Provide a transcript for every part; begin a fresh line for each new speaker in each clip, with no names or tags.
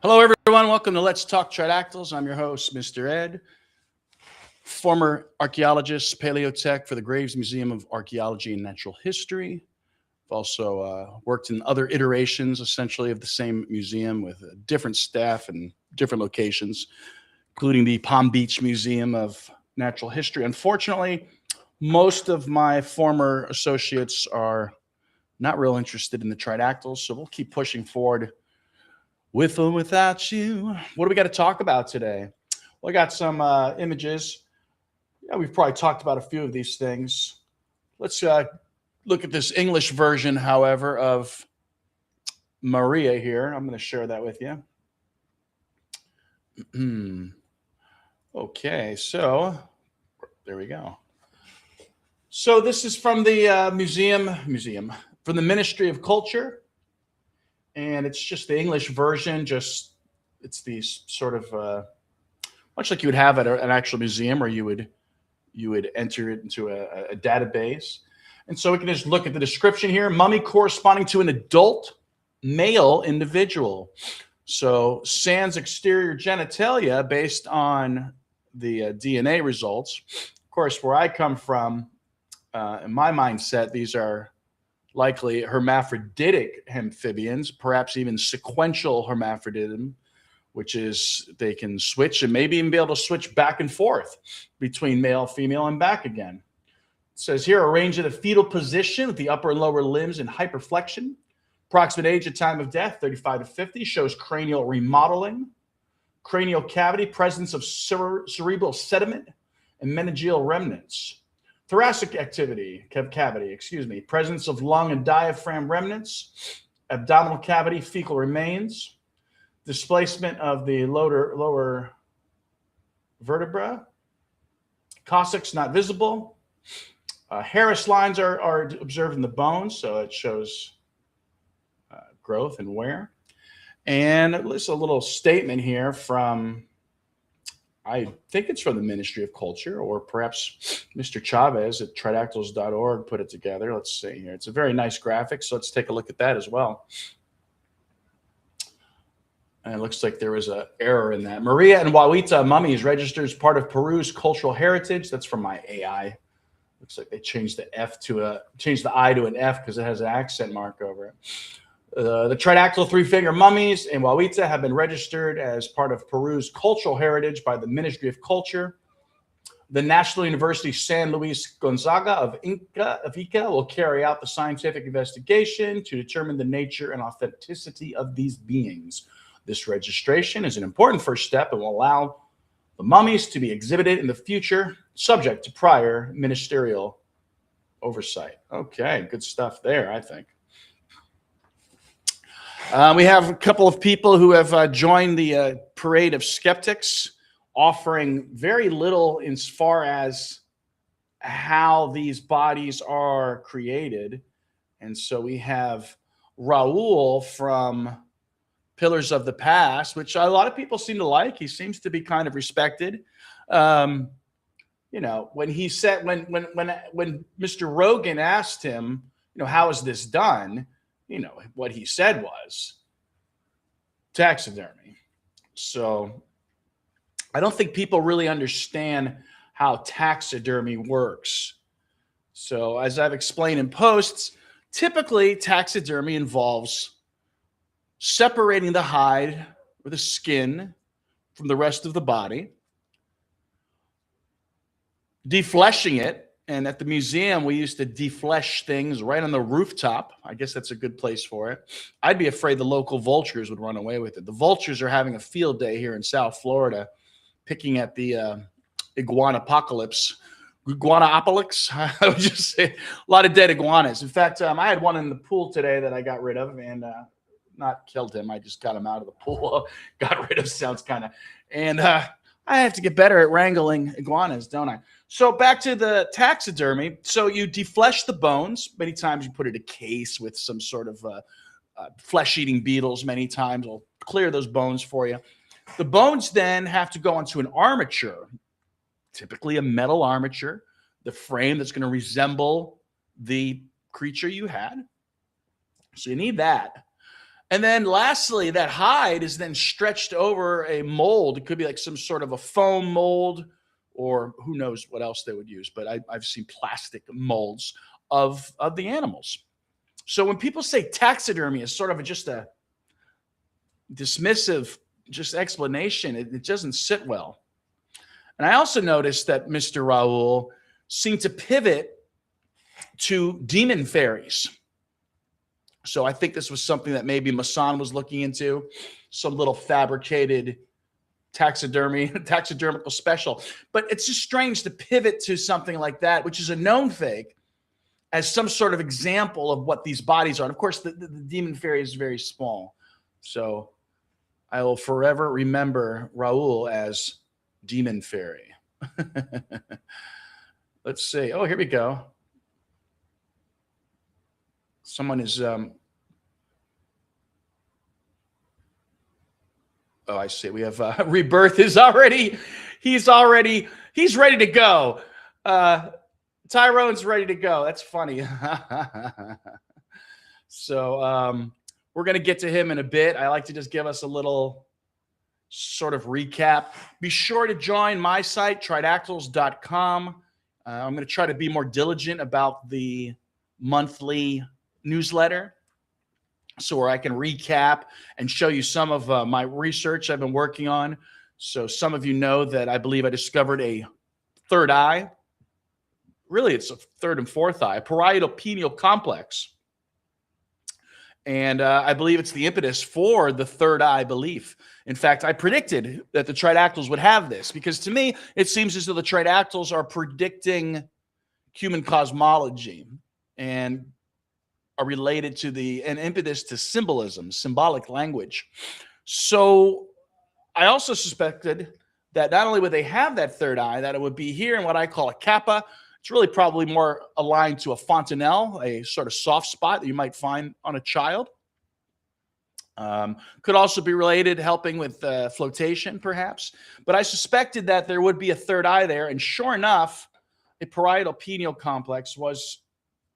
Hello, everyone. Welcome to Let's Talk Tridactyls. I'm your host, Mr. Ed, former archaeologist, paleotech for the Graves Museum of Archaeology and Natural History. I've also worked in other iterations, essentially, of the same museum with different staff and different locations, including the Palm Beach Museum of Natural History. Unfortunately, most of my former associates are not real interested in the Tridactyls, so we'll keep pushing forward with or without you. What do we got to talk about today? Well, I got some images. Yeah, we've probably talked about a few of these things. Let's look at this English version, however, of Maria here. I'm going to share that with you. Okay, so there we go. So this is from the museum, from the Ministry of Culture. And it's just the English version. It's these sort of much like you would have at an actual museum, where you would enter it into a database. And so we can just look at the description here: mummy corresponding to an adult male individual. So sans exterior genitalia, based on the DNA results. Of course, where I come from, in my mindset, these are likely hermaphroditic amphibians, perhaps even sequential hermaphroditism, which is they can switch and maybe even be able to switch back and forth between male, female, and back again. It says here, arranged in a fetal position with the upper and lower limbs in hyperflexion. Approximate age at time of death, 35 to 50, shows cranial remodeling, cranial cavity, presence of cerebral sediment, and meningeal remnants. Thoracic cavity, presence of lung and diaphragm remnants, abdominal cavity, fecal remains, displacement of the lower vertebra, coccyx not visible. Harris lines are observed in the bones, so it shows growth and wear. And there's a little statement here from, I think it's from the Ministry of Culture, or perhaps Mr. Chavez at tridactyls.org put it together. Let's see here. It's a very nice graphic, so let's take a look at that as well. And it looks like there was an error in that. Maria and Wawita mummies registered as part of Peru's cultural heritage. That's from my AI. Looks like they changed the I to an F because it has an accent mark over it. The Tridactyl three-finger mummies and Wawita have been registered as part of Peru's cultural heritage by the Ministry of Culture. The National University San Luis Gonzaga of Ica will carry out the scientific investigation to determine the nature and authenticity of these beings. This registration is an important first step and will allow the mummies to be exhibited in the future, subject to prior ministerial oversight. Okay, good stuff there, I think. We have a couple of people who have joined the parade of skeptics, offering very little as far as how these bodies are created. And so we have Raul from Pillars of the Past, which a lot of people seem to like. He seems to be kind of respected. You know, when he said, when Mr. Rogan asked him, you know, how is this done? You know, what he said was taxidermy. So I don't think people really understand how taxidermy works. So as I've explained in posts, typically taxidermy involves separating the hide or the skin from the rest of the body, defleshing it. And at the museum, we used to deflesh things right on the rooftop. I guess that's a good place for it. I'd be afraid the local vultures would run away with it. The vultures are having a field day here in South Florida, picking at the iguanopocalypse. I would just say a lot of dead iguanas. In fact, I had one in the pool today that I got rid of, and not killed him. I just got him out of the pool. Got rid of, sounds kind of. And I have to get better at wrangling iguanas, don't I? So back to the taxidermy. So you deflesh the bones. Many times you put it in a case with some sort of flesh-eating beetles. Many times will clear those bones for you. The bones then have to go onto an armature, typically a metal armature, the frame that's going to resemble the creature you had. So you need that. And then lastly, that hide is then stretched over a mold. It could be like some sort of a foam mold, or who knows what else they would use. But I've seen plastic molds of the animals. So when people say taxidermy is sort of just a dismissive just explanation, it doesn't sit well. And I also noticed that Mr. Raoul seemed to pivot to demon fairies. So I think this was something that maybe Masson was looking into, some little fabricated taxidermical special. But it's just strange to pivot to something like that, which is a known fake, as some sort of example of what these bodies are. And of course, the demon fairy is very small. So I will forever remember Raoul as demon fairy. Let's see. Oh, here we go. Someone is oh, I see. We have Rebirth is already, he's ready to go. Tyrone's ready to go. That's funny. So we're going to get to him in a bit. I like to just give us a little sort of recap. Be sure to join my site, tridactyls.com. I'm going to try to be more diligent about the monthly newsletter, so where I can recap and show you some of my research I've been working on. So some of you know that I believe I discovered a third eye. Really, it's a third and fourth eye, parietal pineal complex. And I believe it's the impetus for the third eye belief. In fact, I predicted that the Tridactyls would have this, because to me, it seems as though the Tridactyls are predicting human cosmology and are related to an impetus to symbolism, symbolic language. So I also suspected that not only would they have that third eye, that it would be here in what I call a kappa. It's really probably more aligned to a fontanelle, a sort of soft spot that you might find on a child. Could also be related, helping with flotation, perhaps. But I suspected that there would be a third eye there, and sure enough, a parietal pineal complex was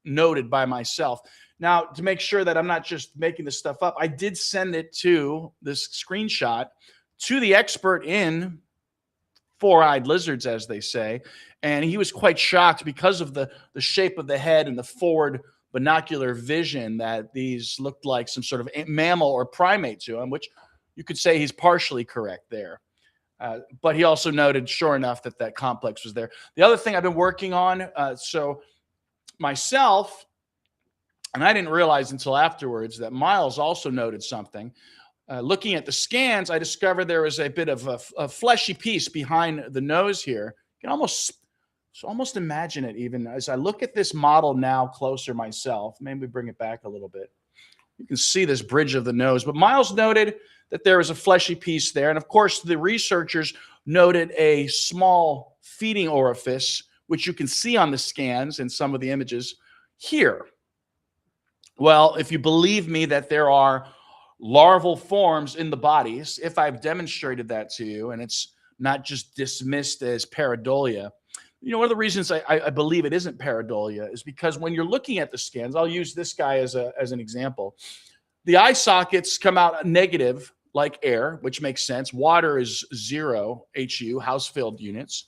noted by myself. Now, to make sure that I'm not just making this stuff up, I did send it to this screenshot to the expert in four-eyed lizards, as they say, and he was quite shocked because of the shape of the head and the forward binocular vision, that these looked like some sort of mammal or primate to him, which you could say he's partially correct there. But he also noted, sure enough, that complex was there. The other thing I've been working on, so myself, and I didn't realize until afterwards that Miles also noted something. Looking at the scans, I discovered there was a bit of a fleshy piece behind the nose here. You can almost imagine it, even as I look at this model now closer myself. Maybe bring it back a little bit. You can see this bridge of the nose. But Miles noted that there was a fleshy piece there. And of course, the researchers noted a small feeding orifice, which you can see on the scans and some of the images here. Well, if you believe me that there are larval forms in the bodies, if I've demonstrated that to you, and it's not just dismissed as pareidolia, you know, one of the reasons I believe it isn't pareidolia is because when you're looking at the scans, I'll use this guy as an example. The eye sockets come out negative like air, which makes sense. Water is 0 HU, house-filled units.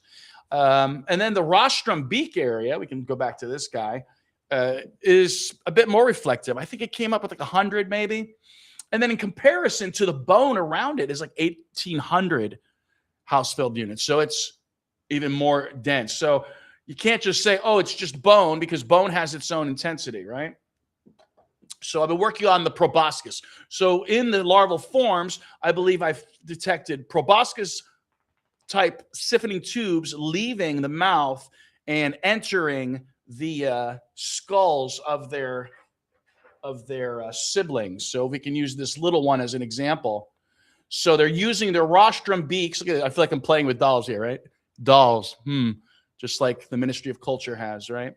And then the rostrum beak area, we can go back to this guy, is a bit more reflective. I think it came up with like 100 maybe. And then in comparison to the bone around it is like 1,800 house-filled units. So it's even more dense. So you can't just say, oh, it's just bone, because bone has its own intensity, right? So I've been working on the proboscis. So in the larval forms, I believe I've detected proboscis type siphoning tubes leaving the mouth and entering the skulls of their siblings. So we can use this little one as an example. So they're using their rostrum beaks. Look at it. I feel like I'm playing with dolls here, right? Dolls, just like the Ministry of Culture has, right?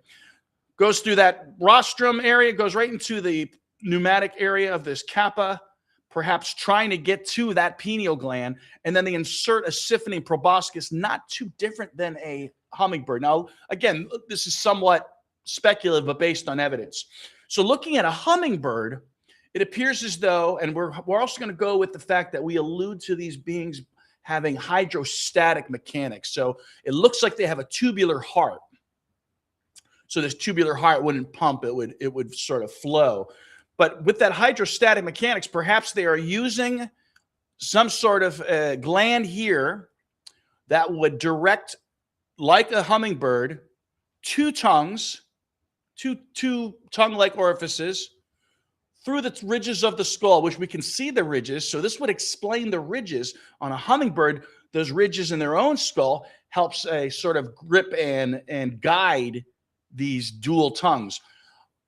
Goes through that rostrum area, goes right into the pneumatic area of this kappa, perhaps trying to get to that pineal gland, and then they insert a siphoning proboscis, not too different than a hummingbird. Now, again, this is somewhat speculative, but based on evidence. So looking at a hummingbird, it appears as though, and we're also going to go with the fact that we allude to these beings having hydrostatic mechanics. So it looks like they have a tubular heart. So this tubular heart wouldn't pump, it would sort of flow. But with that hydrostatic mechanics, perhaps they are using some sort of gland here that would direct, like a hummingbird, two tongues, two tongue-like orifices through the ridges of the skull, which we can see the ridges. So this would explain the ridges on a hummingbird. Those ridges in their own skull helps a sort of grip and guide these dual tongues.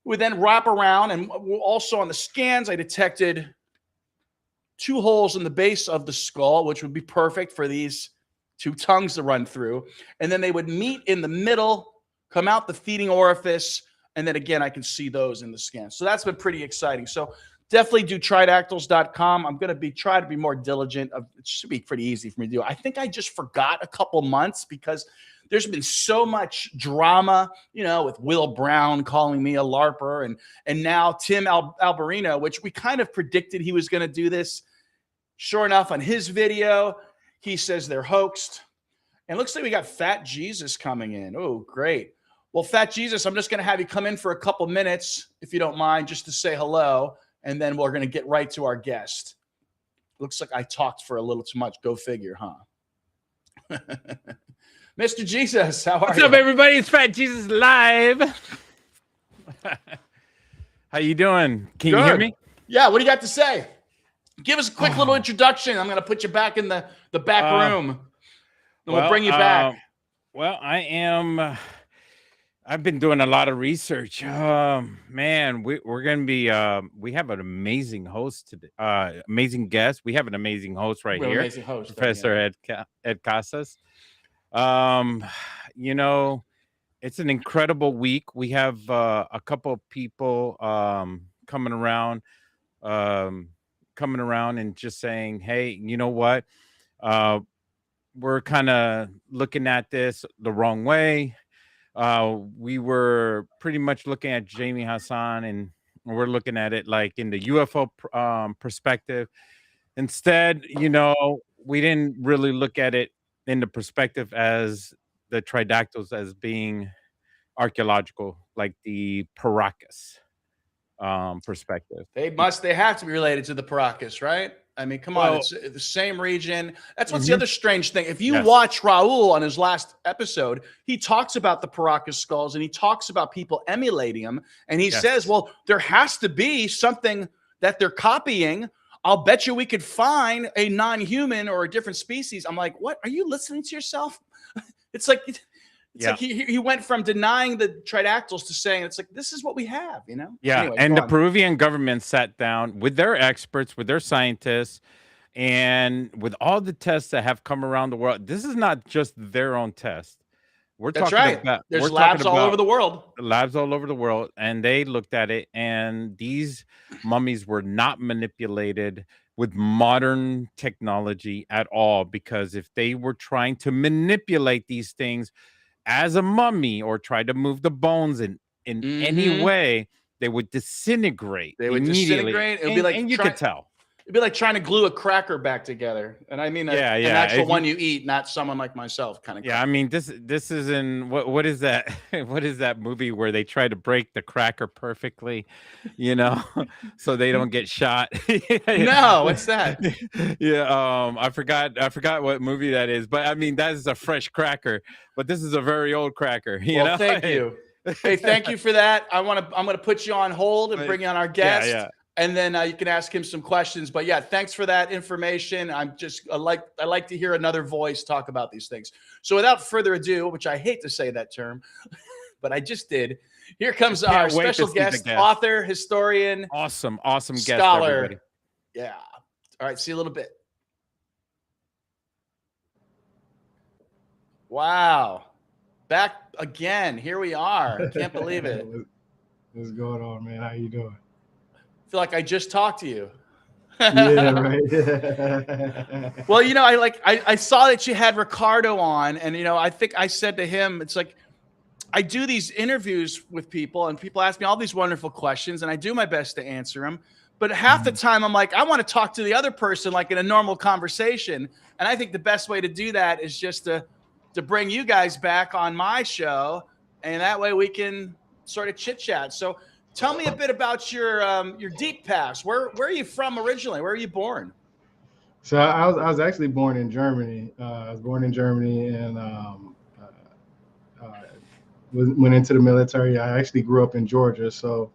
We then wrap around, and also on the scans, I detected 2 holes in the base of the skull, which would be perfect for these 2 tongues to run through. And then they would meet in the middle, come out the feeding orifice, and then again, I can see those in the scan. So that's been pretty exciting. So definitely do tridactyls.com. I'm going to try to be more diligent. It should be pretty easy for me to do. I think I just forgot a couple months because there's been so much drama, you know, with Will Brown calling me a LARPer, and now Tim Alberino, which we kind of predicted he was going to do this. Sure enough, on his video, he says they're hoaxed. And it looks like we got Fat Jesus coming in. Oh, great. Well, Fat Jesus, I'm just going to have you come in for a couple minutes, if you don't mind, just to say hello, and then we're going to get right to our guest. Looks like I talked for a little too much. Go figure, huh? Mr. Jesus, how are you?
What's up, everybody? It's Fat Jesus Live. How you doing? Can you hear me?
Yeah, what do you got to say? Give us a quick little introduction. I'm going to put you back in the back room, and we'll bring you back.
Well, I've been doing a lot of research. Man, we're going to be, we have an amazing host today, amazing guest. We have an amazing host right here,
amazing host,
Professor Ed Casas. You know, it's an incredible week. We have a couple of people coming around and just saying, hey, you know what? We're kind of looking at this the wrong way. We were pretty much looking at Jamie Hassan, and we're looking at it like in the UFO perspective. Instead, you know, we didn't really look at it in the perspective as the Tridactyls as being archaeological, like the Paracas perspective.
They have to be related to the Paracas, right? I mean, come on, it's the same region. That's what's the other strange thing. If you watch Raul on his last episode, he talks about the Paracas skulls, and he talks about people emulating them. And he says, well, there has to be something that they're copying. I'll bet you we could find a non-human or a different species. I'm like, what? Are you listening to yourself? It's like he went from denying the Tridactyls to saying it's like, this is what we have, you know?
Yeah.
Anyway,
and the Peruvian government sat down with their experts, with their scientists, and with all the tests that have come around the world. This is not just their own test.
That's right. There's labs all over the world.
Labs all over the world. And they looked at it, and these mummies were not manipulated with modern technology at all, because if they were trying to manipulate these things as a mummy or try to move the bones in any way, they would disintegrate.
They would disintegrate. It would be like,
and you could tell.
It'd be like trying to glue a cracker back together. And I mean, an actual one you eat, not someone like myself kind of.
Yeah, I mean, this is in what is that? What is that movie where they try to break the cracker perfectly, you know, so they don't get shot?
No, what's that?
Yeah, I forgot what movie that is, but I mean, that is a fresh cracker, but this is a very old cracker. You know?
Thank you. Hey, thank you for that. I'm gonna put you on hold and bring on our guest.
Yeah.
And then you can ask him some questions. But yeah, thanks for that information. I like to hear another voice talk about these things. So without further ado, which I hate to say that term, but I just did. Here comes our special guest, author, historian,
awesome guest,
scholar.
everybody.
Yeah. All right. See you a little bit. Wow. Back again. Here we are. Can't believe it.
What's going on, man? How you doing?
I feel like I just talked to you.
Yeah, right.
Well, you know, I saw that you had Ricardo on, and you know, I think I said to him, it's like I do these interviews with people, and people ask me all these wonderful questions, and I do my best to answer them. But half the time I'm like, I want to talk to the other person like in a normal conversation. And I think the best way to do that is just to bring you guys back on my show. And that way we can sort of chit chat. So tell me a bit about your deep past. Where are you from originally? Where were you born?
So I was actually born in Germany. I was born in Germany and went into the military. I actually grew up in Georgia. So,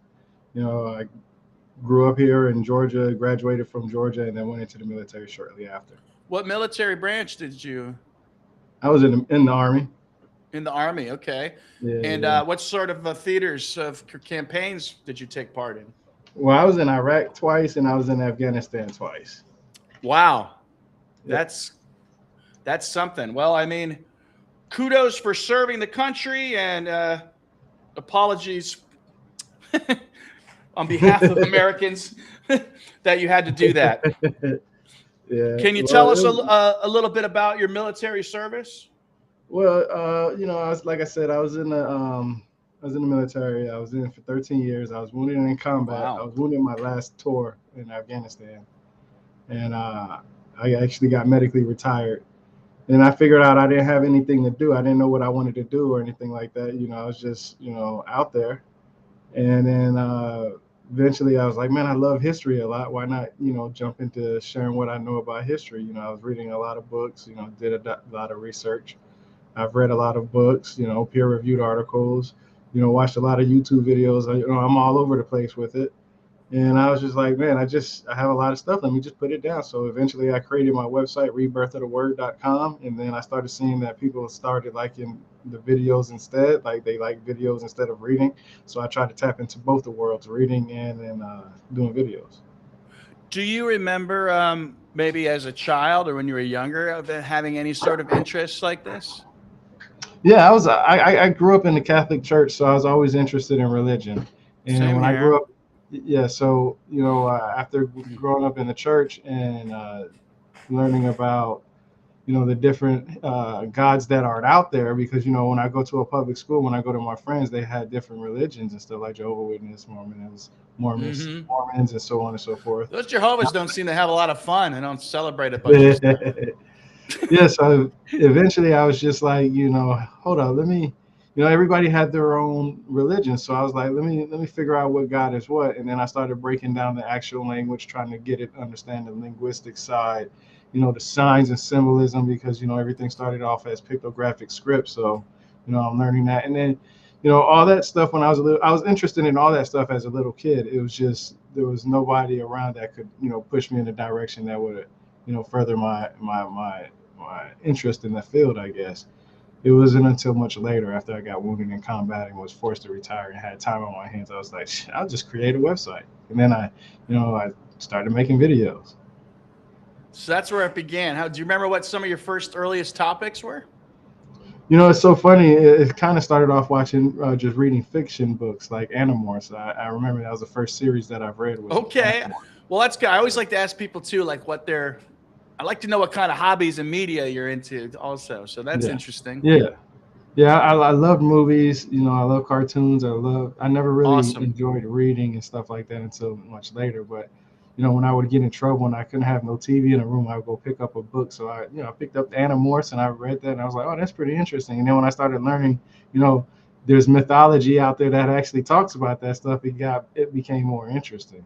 I grew up here in Georgia, graduated from Georgia, and then went into the military shortly after.
What military branch did you?
I was in the Army.
In the Army, okay.
Yeah,
and
yeah.
What sort of theaters of campaigns did you take part in?
Well, I was in Iraq twice, and I was in Afghanistan twice.
Wow,
Yeah.
that's something. Well, I mean, kudos for serving the country, and apologies on behalf of Americans that you had to do that.
Yeah.
Can you tell us a little bit about your military service?
Well, I was, like I said, I was in the military. I was in it for 13 years. I was wounded in combat.
Wow.
I was wounded in my last tour in Afghanistan, and I actually got medically retired. And I figured out I didn't have anything to do. I didn't know what I wanted to do or anything like that. I was just out there. And then eventually I was like, man, I love history a lot. Why not jump into sharing what I know about history? I was reading a lot of books. Did a lot of research. I've read a lot of books, peer-reviewed articles, watched a lot of YouTube videos. I'm all over the place with it. And I was just like, man, I have a lot of stuff. Let me just put it down. So eventually I created my website, rebirthoftheword.com. And then I started seeing that people started liking the videos instead. Like they like videos instead of reading. So I tried to tap into both the worlds, reading and doing videos.
Do you remember maybe as a child or when you were younger of having any sort of interests like this?
Yeah, I grew up in the Catholic Church, so I was always interested in religion. And
Same
when
here.
I grew up, yeah, so after growing up in the church and learning about the different gods that are out there, because when I go to a public school, when I go to my friends, they had different religions and stuff like Jehovah's Witness, Mormons, and so on and so forth.
Those Jehovah's don't seem to have a lot of fun. They don't celebrate a bunch of stuff.
Yeah, so eventually I was just like, hold on, let me, everybody had their own religion. So I was like, let me figure out what God is what. And then I started breaking down the actual language, trying to get it, understand the linguistic side, the signs and symbolism, because, everything started off as pictographic script. So, I'm learning that. And then, all that stuff when I was interested in all that stuff as a little kid. It was just, there was nobody around that could, push me in a direction that would, further my interest in the field, I guess. It wasn't until much later, after I got wounded in combat and was forced to retire and had time on my hands, I was like, I'll just create a website. And then I started making videos.
So that's where it began. Do you remember what some of your first earliest topics were?
It's so funny. It kind of started off watching, just reading fiction books like Animorphs. I remember that was the first series that I've read.
Okay. Well, that's good. I always like to ask people too, like I like to know what kind of hobbies and media you're into also. So that's interesting.
Yeah. I love movies. I love cartoons. I never really
Awesome.
enjoyed reading and stuff like that until much later. But, when I would get in trouble and I couldn't have no TV in the room, I would go pick up a book. So I picked up the Animorphs and I read that and I was like, oh, that's pretty interesting. And then when I started learning, there's mythology out there that actually talks about that stuff, it became more interesting.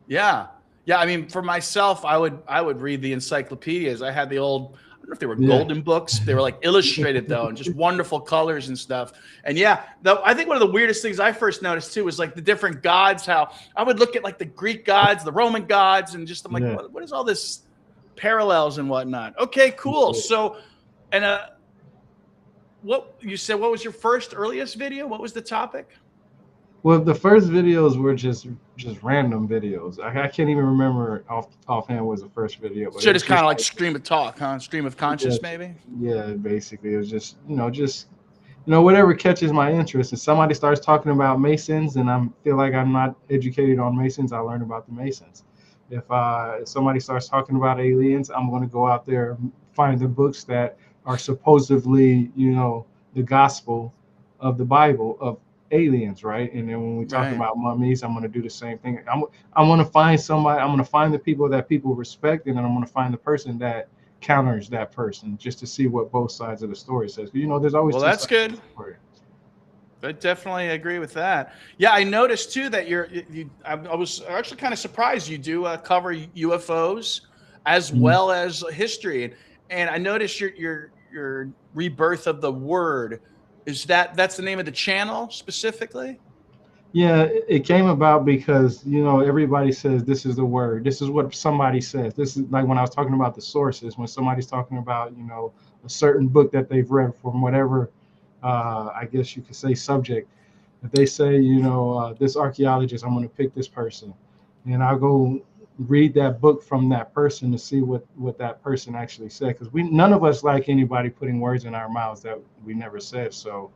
Yeah. Yeah. I mean, for myself, I would read the encyclopedias. I had the old, I don't know if they were golden books. They were like illustrated though, and just wonderful colors and stuff. And I think one of the weirdest things I first noticed too was like the different gods, how I would look at like the Greek gods, the Roman gods, and just, I'm like, what is all this parallels and whatnot? Okay, cool. So, and what you said, what was your first earliest video? What was the topic?
Well, the first videos were just random videos. I can't even remember offhand was the first video. But
so it's kind of like stream of talk, huh? Stream of conscious, maybe?
Yeah, basically. It was just, whatever catches my interest. If somebody starts talking about Masons and I feel like I'm not educated on Masons, I learn about the Masons. If somebody starts talking about aliens, I'm going to go out there and find the books that are supposedly, the gospel of the Bible, of aliens, right? And then when we talk
Right.
about mummies, I'm going to do the same thing. I want to find somebody. I'm going to find the people that people respect, and then I'm going to find the person that counters that person, just to see what both sides of the story says. You know, there's always
Well,
two
that's
sides to
good.
the story.
I definitely agree with that. Yeah, I noticed too that I was actually kind of surprised you do cover UFOs as
Mhm.
well as history, and I noticed your rebirth of the word. That's the name of the channel specifically?
Yeah, it came about because, you know, everybody says this is the word. This is what somebody says. This is like when I was talking about the sources, when somebody's talking about, you know, a certain book that they've read from whatever, I guess you could say, subject. If they say, you know, this archaeologist, I'm going to pick this person, and I'll go read that book from that person to see what that person actually said. Because none of us like anybody putting words in our mouths that we never said. So,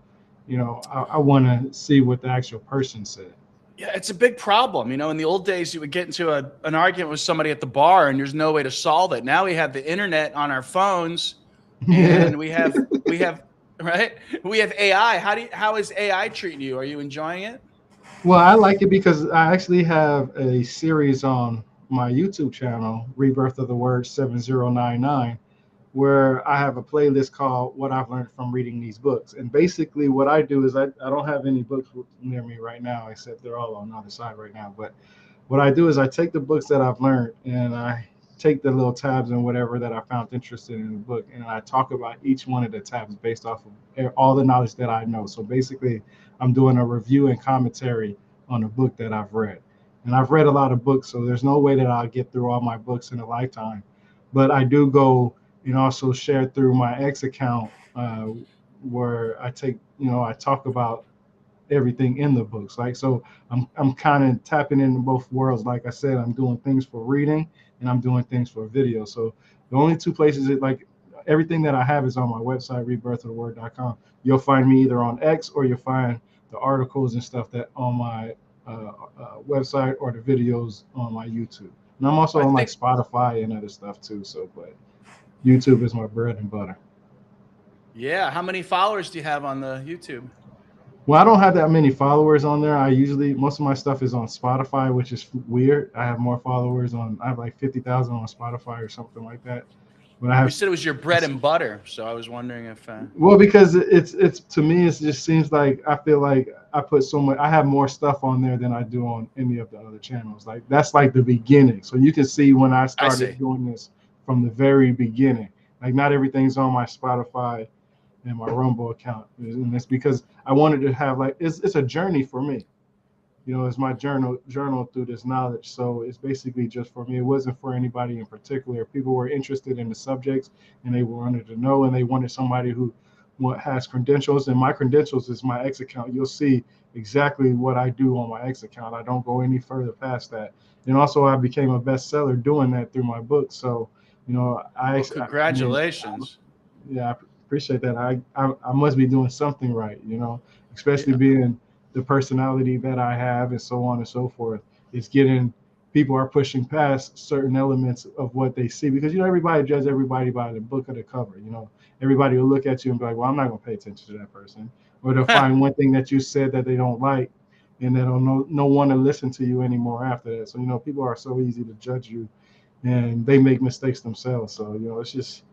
you know, I want to see what the actual person said.
Yeah, it's a big problem. You know, in the old days, you would get into an argument with somebody at the bar, and there's no way to solve it. Now we have the internet on our phones,
Yeah.
and we have right. We have AI. How is AI treating you? Are you enjoying it?
Well, I like it because I actually have a series on my YouTube channel, Rebirth of the Word 7099, where I have a playlist called What I've Learned from Reading These Books. And basically, what I do is I don't have any books near me right now, except they're all on the other side right now. But what I do is I take the books that I've learned and I take the little tabs and whatever that I found interested in the book, and I talk about each one of the tabs based off of all the knowledge that I know. So basically, I'm doing a review and commentary on a book that I've read. And I've read a lot of books, so there's no way that I'll get through all my books in a lifetime. But I do go and also share through my X account, where I take, you know, I talk about everything in the books. Like, so I'm kind of tapping into both worlds. Like I said, I'm doing things for reading and I'm doing things for video. So the only two places that, like, everything that I have is on my website, rebirthoftheword.com. You'll find me either on X, or you'll find the articles and stuff that on my website, or the videos on my YouTube. And I'm also
I
on like
think
Spotify and other stuff too. So, but YouTube is my bread and butter.
Yeah. How many followers do you have on the YouTube?
Well, I don't have that many followers on there. I usually, most of my stuff is on Spotify, which is weird. I have more followers on, I have like 50,000 on Spotify or something like that. But I
Well, you
have,
said it was your bread and butter, so I was wondering if.
well, because it's to me, it just seems like I feel like I put so much, I have more stuff on there than I do on any of the other channels. Like, that's like the beginning. So you can see when I
I see.
started doing this from the very beginning. Like, not everything's on my Spotify and my Rumble account, and it's because I wanted to have, like, it's a journey for me. You know, it's my journal through this knowledge. So it's basically just for me. It wasn't for anybody in particular. People were interested in the subjects and they wanted to know, and they wanted somebody who has credentials. And my credentials is my X account. You'll see exactly what I do on my X account. I don't go any further past that. And also, I became a bestseller doing that through my book. So, you know,
Well,
I mean,
congratulations.
yeah, I appreciate that. I must be doing something right, you know, especially
Yeah.
being the personality that I have and so on and so forth. It's getting, people are pushing past certain elements of what they see, because, you know, everybody judges everybody by the book of the cover. You know, everybody will look at you and be like, well, I'm not going to pay attention to that person. Or they'll find one thing that you said that they don't like, and they don't know, no one to listen to you anymore after that. So, you know, people are so easy to judge you, and they make mistakes themselves. So, you know, it's just,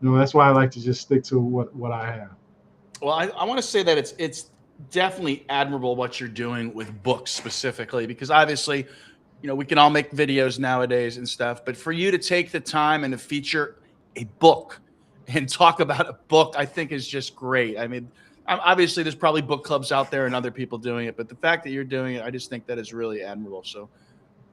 you know, that's why I like to just stick to what I have.
Well, I want to say that it's definitely admirable what you're doing with books specifically, because obviously, you know, we can all make videos nowadays and stuff, but for you to take the time and to feature a book and talk about a book, I think is just great. I mean, obviously there's probably book clubs out there and other people doing it, but the fact that you're doing it, I just think that is really admirable. So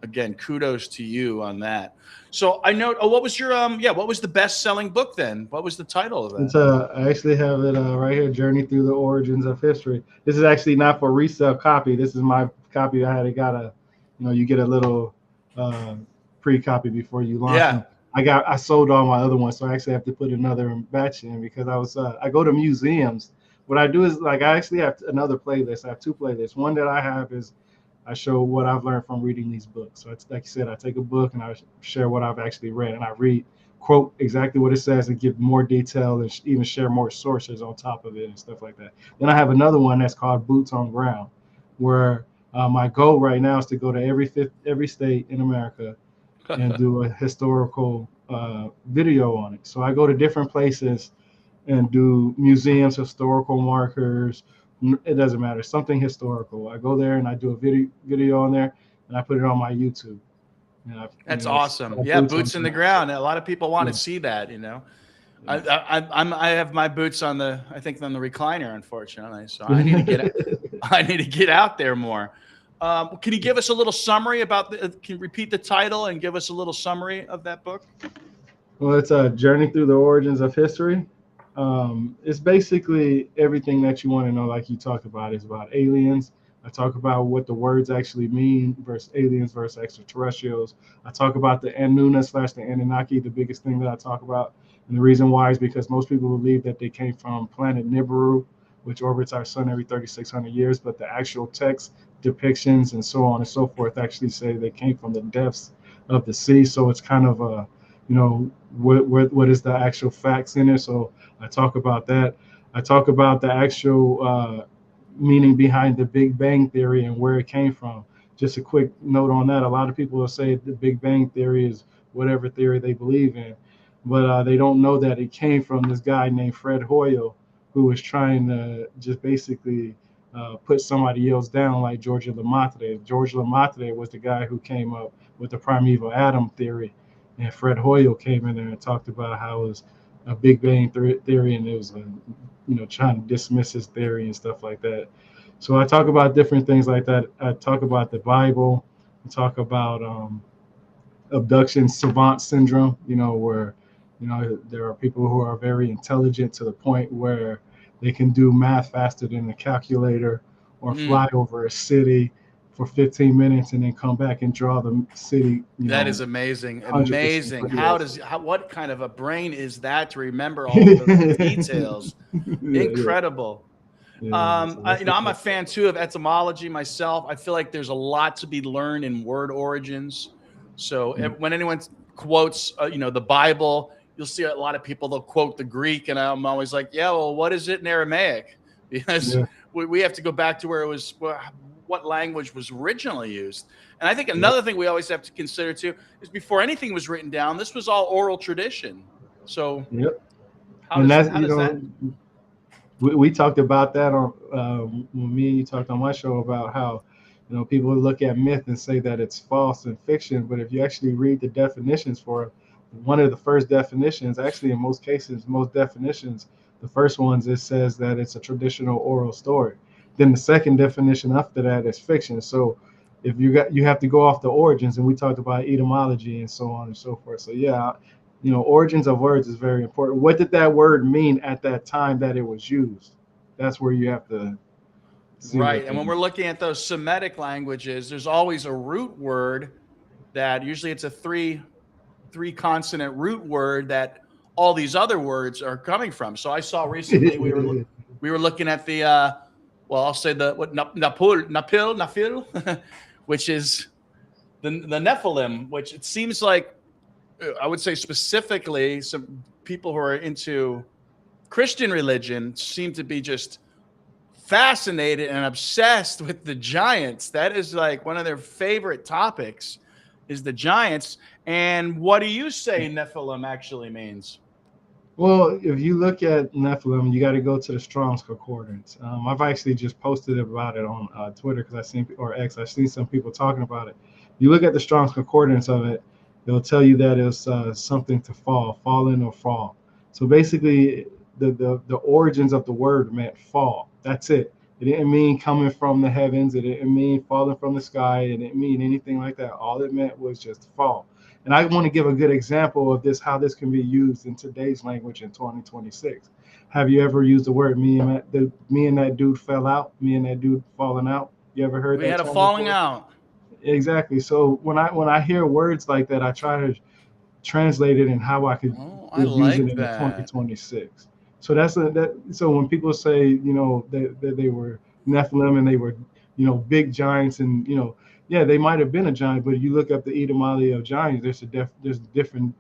again, kudos to you on that. So I know, what was your what was the best selling book then? What was the title of that?
It's I actually have it right here, Journey Through the Origins of History. This is actually not for resale copy. This is my copy. I had it, got a, you know, you get a little uh, pre-copy before you launch
Yeah.
them. I sold all my other ones, so I actually have to put another batch in, because I go to museums. What I do is, like, I actually have another playlist. I have two playlists. One that I have is, I show what I've learned from reading these books. So it's like you said, I take a book and I share what I've actually read, and I read quote exactly what it says and give more detail and even share more sources on top of it and stuff like that. Then I have another one that's called Boots on Ground, where my goal right now is to go to every state in America and do a historical video on it. So I go to different places and do museums, historical markers. It doesn't matter, something historical. I go there and I do a video on there, and I put it on my YouTube.
That's awesome. Yeah, boots in the ground. A lot of people want to see that. Yeah. I have my boots on the recliner, unfortunately. So I need to get out there more. Can you give us a little summary about can you repeat the title and give us a little summary of that book?
Well, it's a journey through the origins of history. It's basically everything that you want to know, like you talked about. It's about aliens. I talk about what the words actually mean versus aliens versus extraterrestrials. I talk about the Anuna/the Anunnaki, the biggest thing that I talk about. And the reason why is because most people believe that they came from planet Nibiru, which orbits our sun every 3,600 years. But the actual text, depictions, and so on and so forth actually say they came from the depths of the sea. So it's kind of a, what is the actual facts in it. So I talk about that. I talk about the actual meaning behind the Big Bang Theory and where it came from. Just a quick note on that. A lot of people will say the Big Bang Theory is whatever theory they believe in, but they don't know that it came from this guy named Fred Hoyle, who was trying to just basically put somebody else down, like George Lemaitre. George Lemaitre was the guy who came up with the primeval atom theory, and Fred Hoyle came in there and talked about how it was a Big Bang theory, and it was trying to dismiss his theory and stuff like that. So I talk about different things like that. I talk about the Bible. I talk about abduction savant syndrome, where there are people who are very intelligent to the point where they can do math faster than a calculator, or fly over a city for 15 minutes and then come back and draw the city.
That is amazing. Amazing. What kind of a brain is that to remember all of those details? Incredible. I'm a fan too of etymology myself. I feel like there's a lot to be learned in word origins. So when anyone quotes, the Bible, you'll see a lot of people, they'll quote the Greek, and I'm always like, yeah, well, what is it in Aramaic? Because we have to go back to where it was, what language was originally used. And I think another thing we always have to consider too is before anything was written down, this was all oral tradition. So how does that?
We talked about that on when me and you talked on my show about how people look at myth and say that it's false and fiction, but if you actually read the definitions for it, one of the first definitions, actually in most cases, most definitions, the first ones, it says that it's a traditional oral story. Then the second definition after that is fiction. So if you have to go off the origins, and we talked about etymology and so on and so forth. So origins of words is very important. What did that word mean at that time that it was used? That's where you have to see.
Right. And when we're looking at those Semitic languages, there's always a root word that usually it's a three consonant root word that all these other words are coming from. So I saw recently we were looking at the I'll say Napil, which is the Nephilim, which it seems like I would say specifically some people who are into Christian religion seem to be just fascinated and obsessed with the giants. That is like one of their favorite topics is the giants. And what do you say Nephilim actually means?
Well, if you look at Nephilim, you got to go to the Strong's Concordance. I've actually just posted about it on Twitter because I've seen some people talking about it. You look at the Strong's Concordance of it, they'll tell you that it's something to fall, fallen or fall. So basically, the origins of the word meant fall. That's it. It didn't mean coming from the heavens. It didn't mean falling from the sky. It didn't mean anything like that. All it meant was just fall. And I want to give a good example of this, how this can be used in today's language in 2026. Have you ever used the word me and that dude fell out, me and that dude falling out? You ever heard that?
We had a falling out.
Exactly. So when I hear words like that, I try to translate it in how I could use it in 2026. So so when people say, that they were Nephilim and they were, big giants and, they might have been a giant, but you look up the etymology of giants, there's different,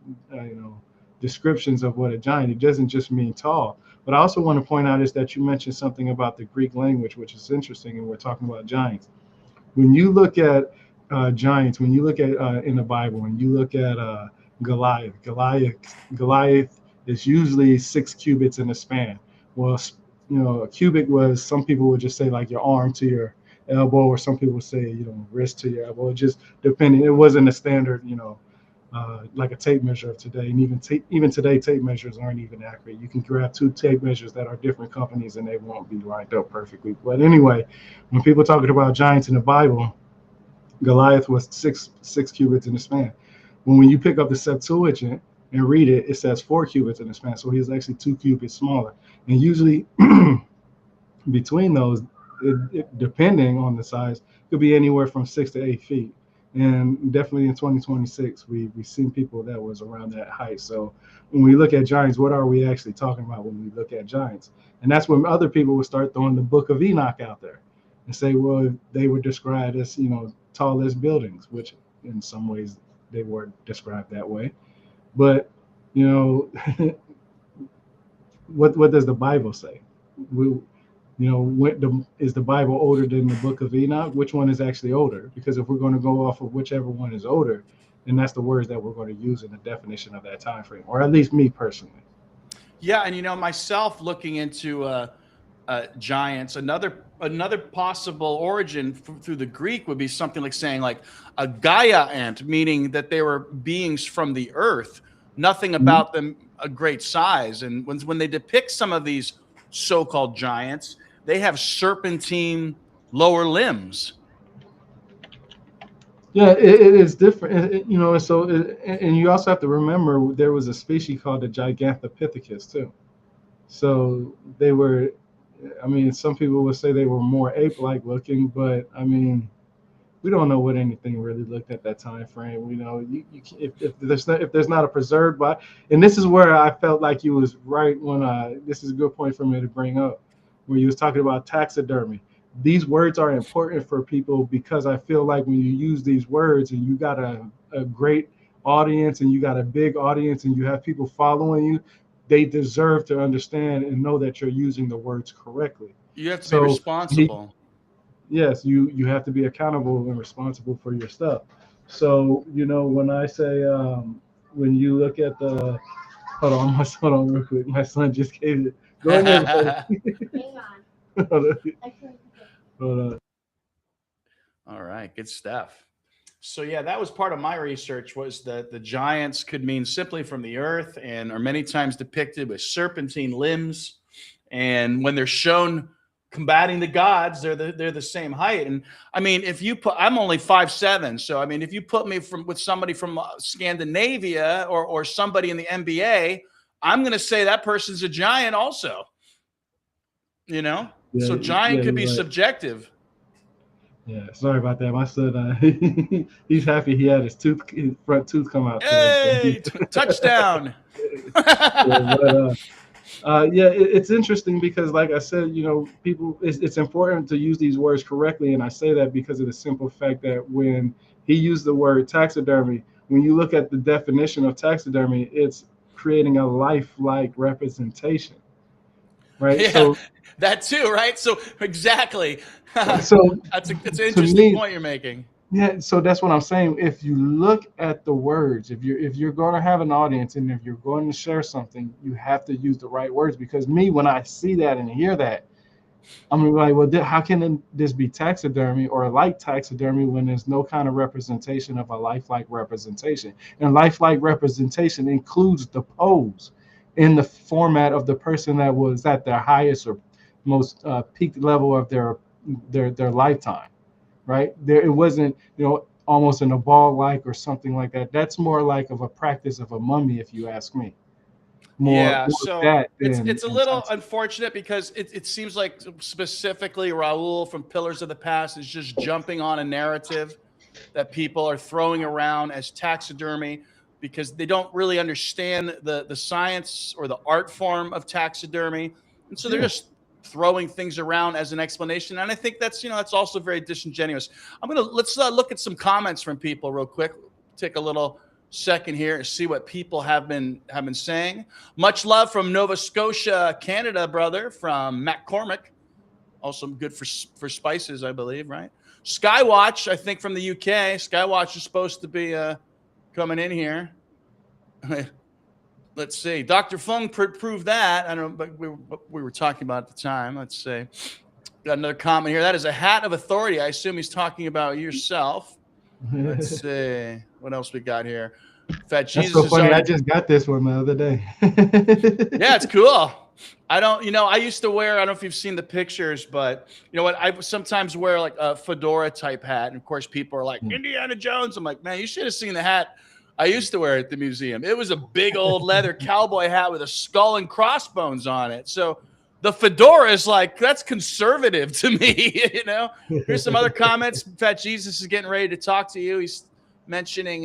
descriptions of what a giant. It doesn't just mean tall. But I also want to point out is that you mentioned something about the Greek language, which is interesting, and we're talking about giants. When you look at giants, when you look at in the Bible, when you look at Goliath is usually 6 cubits in a span. Well, a cubit was, some people would just say like your arm to your elbow, or some people would say, wrist to your elbow. It just depending. It wasn't a standard, like a tape measure of today. And even today, tape measures aren't even accurate. You can grab 2 tape measures that are different companies and they won't be lined up perfectly. But anyway, when people talking about giants in the Bible, Goliath was six cubits in the span. When you pick up the Septuagint and read it, it says 4 cubits in the span. So he's actually 2 cubits smaller. And usually between those, it, depending on the size, could be anywhere from 6 to 8 feet. And definitely in 2026, we've seen people that was around that height. So when we look at giants, what are we actually talking about when we look at giants? And that's when other people would start throwing the Book of Enoch out there and say, well, they were described as, tallest buildings, which in some ways they were described that way. But, what does the Bible say? Is the Bible older than the Book of Enoch? Which one is actually older? Because if we're going to go off of whichever one is older, then that's the words that we're going to use in the definition of that time frame, or at least me personally.
Yeah, and myself looking into giants, another possible origin through the Greek would be something like saying like a Gaia ant, meaning that they were beings from the earth. Nothing about them a great size. And when they depict some of these so-called giants, they have serpentine lower limbs.
Yeah, it is different, and you also have to remember there was a species called the Gigantopithecus too. So they were, some people would say they were more ape-like looking, but we don't know what anything really looked at that time frame. If there's not a preserved body, and this is where I felt like you was right when this is a good point for me to bring up, where you was talking about taxidermy. These words are important for people because I feel like when you use these words and you got a great audience and you got a big audience and you have people following you, they deserve to understand and know that you're using the words correctly.
You have to be responsible.
Yes, you have to be accountable and responsible for your stuff. So, when I say, when you look at the, hold on real quick. My son just gave it. Go in there.
Hang on.
Hold on.
All right, good stuff. So yeah, that was part of my research, was that the giants could mean simply from the earth and are many times depicted with serpentine limbs. And when they're shown combating the gods, they're the same height. And if you put, I'm only 5'7", so if you put me with somebody from Scandinavia or somebody in the NBA, I'm going to say that person's a giant also.
Yeah,
so giant could be
right.
Subjective.
Yeah, sorry about that. My son, he's happy he had his front tooth come out.
Hey, touchdown.
It's interesting because, like I said, people, it's important to use these words correctly. And I say that because of the simple fact that when he used the word taxidermy, when you look at the definition of taxidermy, it's creating a lifelike representation. Right.
Yeah,
so
that too. Right. So exactly.
So
it's an interesting point you're making.
Yeah, so that's what I'm saying. If you look at the words, if you're going to have an audience and if you're going to share something, you have to use the right words. Because when I see that and hear that, I'm like, well, how can this be taxidermy or like taxidermy when there's no kind of representation of a lifelike representation? And lifelike representation includes the pose in the format of the person that was at their highest or most peaked level of their lifetime. Right there, it wasn't, almost in a ball-like or something like that. That's more like of a practice of a mummy, if you ask me.
So it's a little unfortunate because it seems like specifically Raul from Pillars of the Past is just jumping on a narrative that people are throwing around as taxidermy because they don't really understand the science or the art form of taxidermy, and so they're just throwing things around as an explanation. And I think that's also very disingenuous. Let's look at some comments from people real quick. Take a little second here and see what people have been saying. Much love from Nova Scotia, Canada, brother, from Matt Cormack. Also good for spices, I believe, right? Skywatch, I think from the UK. Skywatch is supposed to be coming in here. Let's see. Dr. Fung proved that. I don't know, but we were talking about at the time. Let's see. Got another comment here. That is a hat of authority. I assume he's talking about yourself. Let's see. What else we got here? Fat Jesus.
That's so funny. I just got this one the other day.
Yeah, it's cool. I don't, I used to wear, I don't know if you've seen the pictures, but you know what? I sometimes wear like a fedora type hat. And of course, people are like, Indiana Jones. I'm like, man, you should have seen the hat I used to wear at the museum. It was a big old leather cowboy hat with a skull and crossbones on it. So the fedora is like, that's conservative to me, Here's some other comments. Fat Jesus is getting ready to talk to you. He's mentioning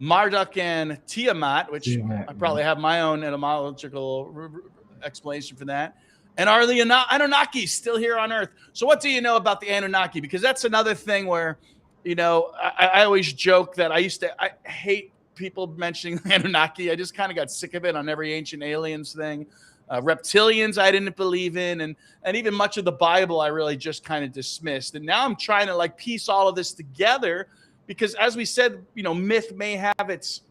Marduk and Tiamat, which I probably have my own etymological explanation for that. And are the Anunnaki still here on Earth? So what do you know about the Anunnaki? Because that's another thing where, I always joke that I hate people mentioning the Anunnaki. I just kind of got sick of it on every ancient aliens thing. Reptilians I didn't believe in, and even much of the Bible I really just kind of dismissed. And now I'm trying to piece all of this together, because as we said, myth may have its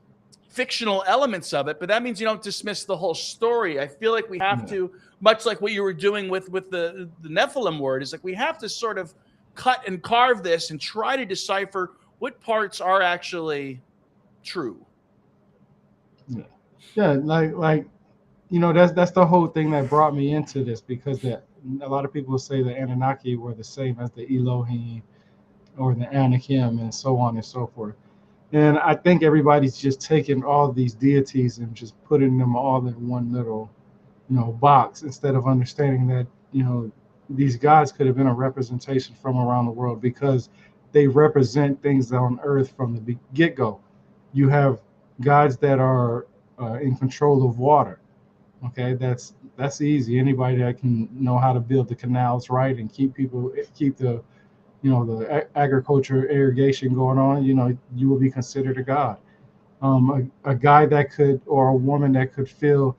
fictional elements of it, but that means you don't dismiss the whole story. I feel like we have to, much like what you were doing with the Nephilim word, is like we have to sort of cut and carve this and try to decipher what parts are actually true.
Yeah, that's the whole thing that brought me into this, because a lot of people say the Anunnaki were the same as the Elohim or the Anakim and so on and so forth. And I think everybody's just taking all these deities and just putting them all in one little, box, instead of understanding that, these gods could have been a representation from around the world, because they represent things on earth from the get-go. You have gods that are in control of water. Okay, that's easy. Anybody that can know how to build the canals right and keep the the agriculture, irrigation going on, you will be considered a god. A guy that could, or a woman that could feel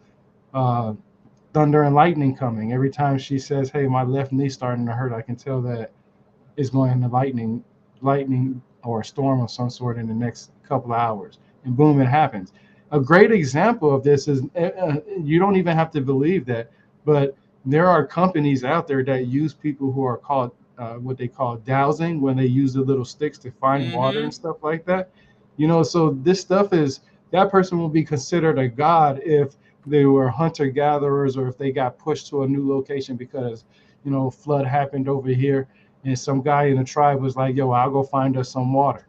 thunder and lightning coming. Every time she says, hey, my left knee's starting to hurt, I can tell that it's going into lightning or a storm of some sort in the next couple of hours. And boom, it happens. A great example of this is, you don't even have to believe that, but there are companies out there that use people who are called what they call dowsing, when they use the little sticks to find water and stuff like that. So this stuff that person will be considered a god if they were hunter-gatherers, or if they got pushed to a new location because, flood happened over here, and some guy in the tribe was like, yo, I'll go find us some water.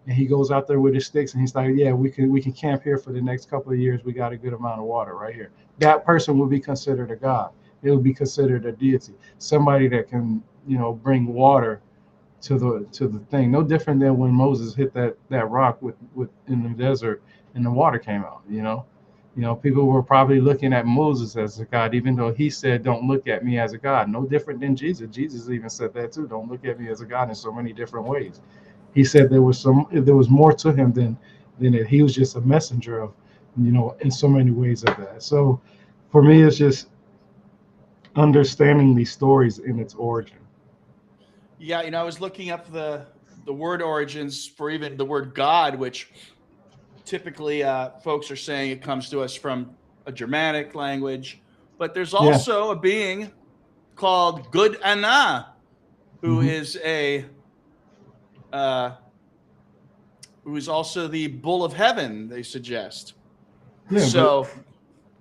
And he goes out there with his sticks and he's like, yeah, we can camp here for the next couple of years. We got a good amount of water right here. That person will be considered a god. It will be considered a deity. Somebody that can, bring water to the thing. No different than when Moses hit that rock with in the desert and the water came out, People were probably looking at Moses as a god, even though he said, don't look at me as a god. No different than Jesus. Jesus even said that too. Don't look at me as a god, in so many different ways. He said there was more to him than that. He was just a messenger of, in so many ways of that. So for me, it's just understanding these stories in its origin.
Yeah, I was looking up the word origins for even the word God, which typically folks are saying it comes to us from a Germanic language, but there's also a being called Good Anna, who is who is also the bull of heaven, they suggest.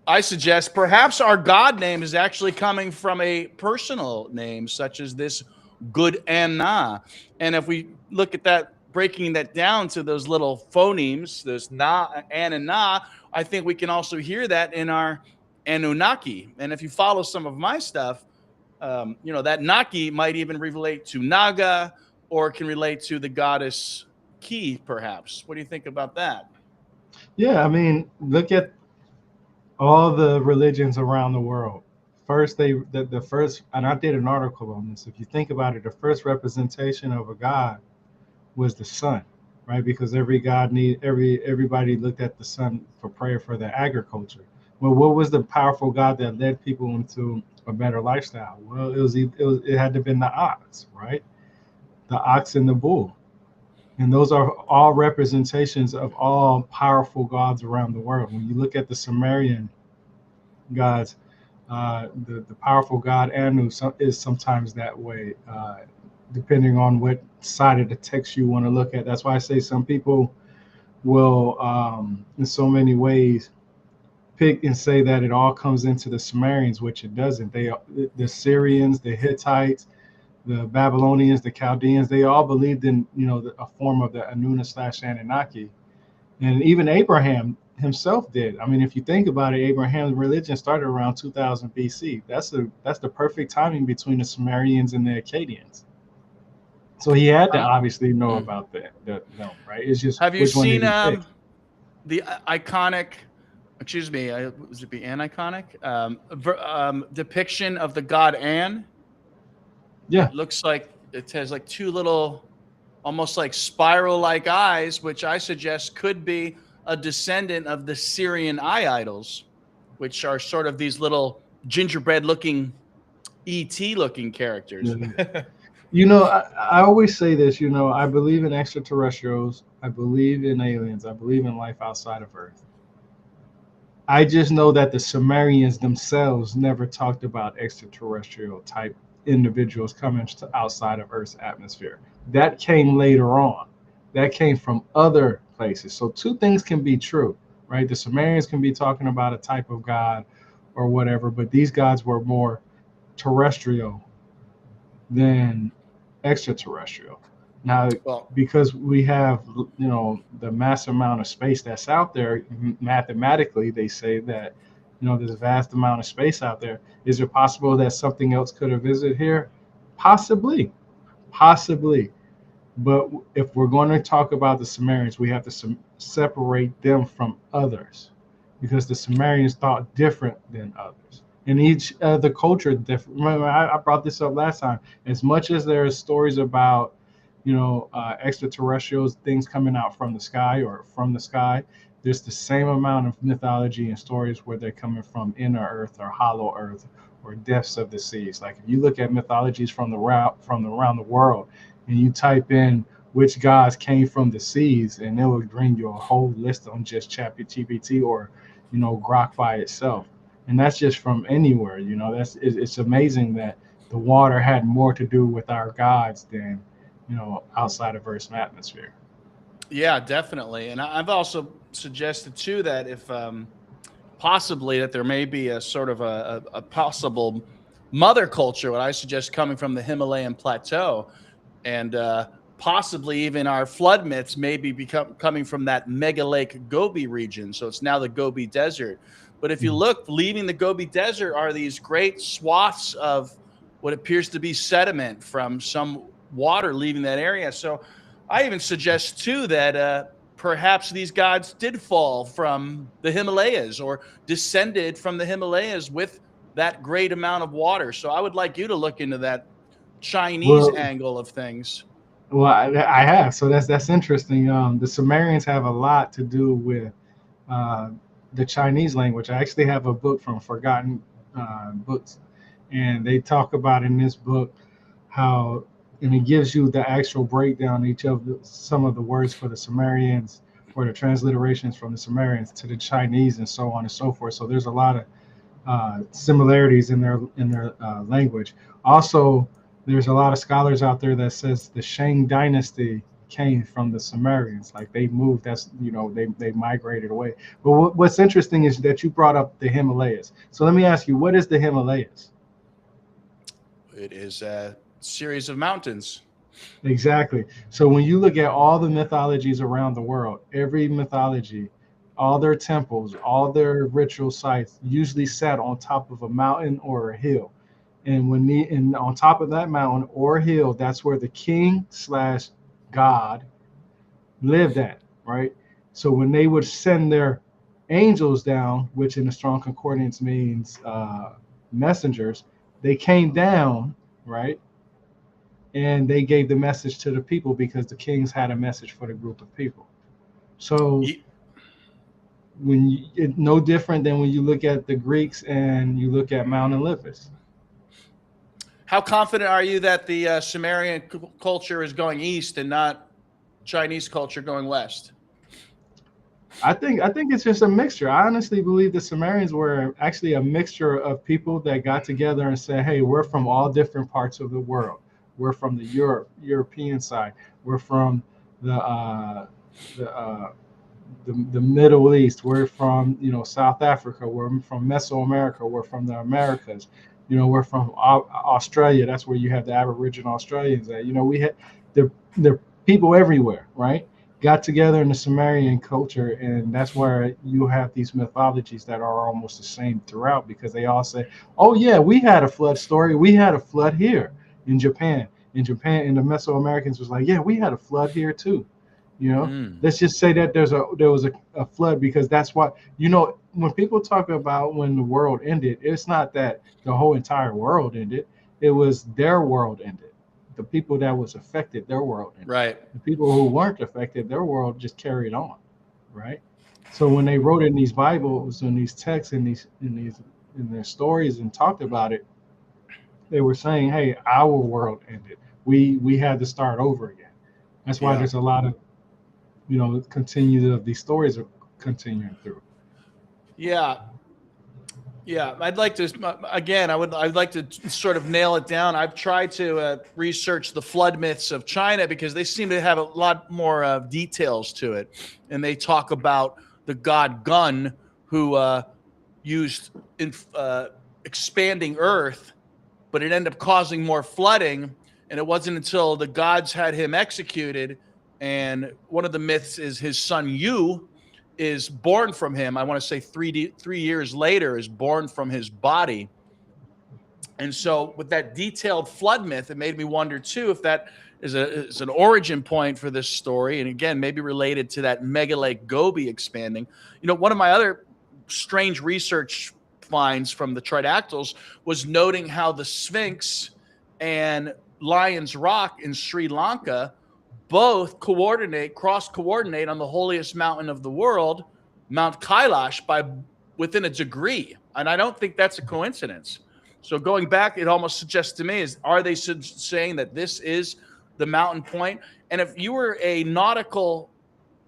I suggest perhaps our God name is actually coming from a personal name, such as this Good Anna. And if we look at that, breaking that down to those little phonemes, those na, an, and na, I think we can also hear that in our Anunnaki. And if you follow some of my stuff, that Naki might even relate to Naga, or can relate to the goddess Ki, perhaps. What do you think about that?
Yeah, I mean, look at all the religions around the world. First, the first, and I did an article on this. If you think about it, the first representation of a god was the sun. right? Because everybody looked at the sun for prayer for their agriculture. Well, what was the powerful God that led people into a better lifestyle? Well, it had to have been the ox, right? The ox and the bull. And those are all representations of all powerful gods around the world. When you look at the Sumerian gods, the powerful god Anu is sometimes that way, depending on what side of the text you want to look at. That's why I say some people will, in so many ways, pick and say that it all comes into the Sumerians, which it doesn't. The Syrians, the Hittites, the Babylonians, the Chaldeans, they all believed in, a form of the Anuna/Anunnaki. And even Abraham himself did. I mean, if you think about it, Abraham's religion started around 2000 BC. That's the perfect timing between the Sumerians and the Akkadians. So he had to obviously know about them, right? It's just,
have you
which one
seen
did he pick?
the iconic, excuse me, was it be an iconic depiction of the god An?
Yeah.
It looks like it has like two little, almost like spiral-like eyes, which I suggest could be a descendant of the Syrian eye idols, which are sort of these little gingerbread-looking, ET-looking characters.
I always say this, I believe in extraterrestrials. I believe in aliens. I believe in life outside of Earth. I just know that the Sumerians themselves never talked about extraterrestrial type individuals coming to outside of Earth's atmosphere. That came later on. That came from other places. So two things can be true, right? The Sumerians can be talking about a type of god or whatever, but these gods were more terrestrial than extraterrestrial. Now,
Well,
because we have, the mass amount of space that's out there, mathematically, they say that, there's a vast amount of space out there. Is it possible that something else could have visited here? Possibly. But if we're going to talk about the Sumerians, we have to separate them from others, because the Sumerians thought different than others. And each the culture different. Remember, I brought this up last time. As much as there are stories about, extraterrestrials, things coming out from the sky or from the sky, there's the same amount of mythology and stories where they're coming from inner Earth or hollow Earth or depths of the seas. Like if you look at mythologies from around the world, and you type in which gods came from the seas, and it will bring you a whole list on just ChatGPT or, Grok by itself. And that's just from anywhere. It's amazing that the water had more to do with our gods than, outside of Earth's atmosphere.
yeah, definitely. And I've also suggested too that if possibly that there may be a sort of a possible mother culture, what I suggest coming from the Himalayan plateau, and possibly even our flood myths may be coming from that mega lake Gobi region. So it's now the Gobi Desert. But if you look, leaving the Gobi Desert are these great swaths of what appears to be sediment from some water leaving that area. So I even suggest too that perhaps these gods did fall from the Himalayas or descended from the Himalayas with that great amount of water. So I would like you to look into that Chinese angle of things.
Well, I have. So that's interesting. The Sumerians have a lot to do with the Chinese language. I actually have a book from Forgotten Books, and they talk about in this book how, and it gives you the actual breakdown each of some of the words for the Sumerians, or the transliterations from the Sumerians to the Chinese, and so on and so forth. So there's a lot of similarities in their language. Also, there's a lot of scholars out there that says the Shang dynasty came from the Sumerians. Like they moved, they migrated away. But what's interesting is that you brought up the Himalayas. So let me ask you, what is the Himalayas?
It is a series of mountains.
Exactly. So when you look at all the mythologies around the world, every mythology, all their temples, all their ritual sites usually sat on top of a mountain or a hill. And on top of that mountain or hill, that's where the king/god lived at, right? So when they would send their angels down, which in the Strong Concordance means messengers, they came down, right? and they gave the message to the people because the kings had a message for the group of people. So when it's no different than when you look at the Greeks and you look at Mount Olympus.
How confident are you that the Sumerian culture is going east and not Chinese culture going west?
I think it's just a mixture. I honestly believe the Sumerians were actually a mixture of people that got together and said, "Hey, we're from all different parts of the world. We're from the European side. We're from the Middle East. We're from South Africa. We're from Mesoamerica. We're from the Americas. We're from Australia. That's where you have the Aboriginal Australians at. We had the people everywhere, right? Got together in the Sumerian culture, and that's where you have these mythologies that are almost the same throughout, because they all say, "Oh yeah, we had a flood story. We had a flood here in Japan." And the Mesoamericans was like, "Yeah, we had a flood here too." Let's just say that there was a flood, because that's what when people talk about when the world ended, it's not that the whole entire world ended. It was their world ended. The people that was affected, their world ended.
Right.
The people who weren't affected, their world just carried on, right? So when they wrote in these Bibles and these texts and in their stories and talked about it, they were saying, "Hey, our world ended. We had to start over again." That's why there's a lot of these stories are continuing through.
Yeah. I'd like to again. I'd like to sort of nail it down. I've tried to research the flood myths of China because they seem to have a lot more details to it, and they talk about the god Gun, who used expanding Earth, but it ended up causing more flooding. And it wasn't until the gods had him executed. And one of the myths is his son Yu is born from him. I want to say 3 years later is born from his body. And so with that detailed flood myth, it made me wonder too if that is an origin point for this story. And again, maybe related to that mega lake Gobi expanding. One of my other strange research finds from the Tridactyls was noting how the Sphinx and Lion's Rock in Sri Lanka both cross-coordinate on the holiest mountain of the world, Mount Kailash, by within a degree. And I don't think that's a coincidence. So going back, it almost suggests to me are they saying that this is the mountain point? And if you were a nautical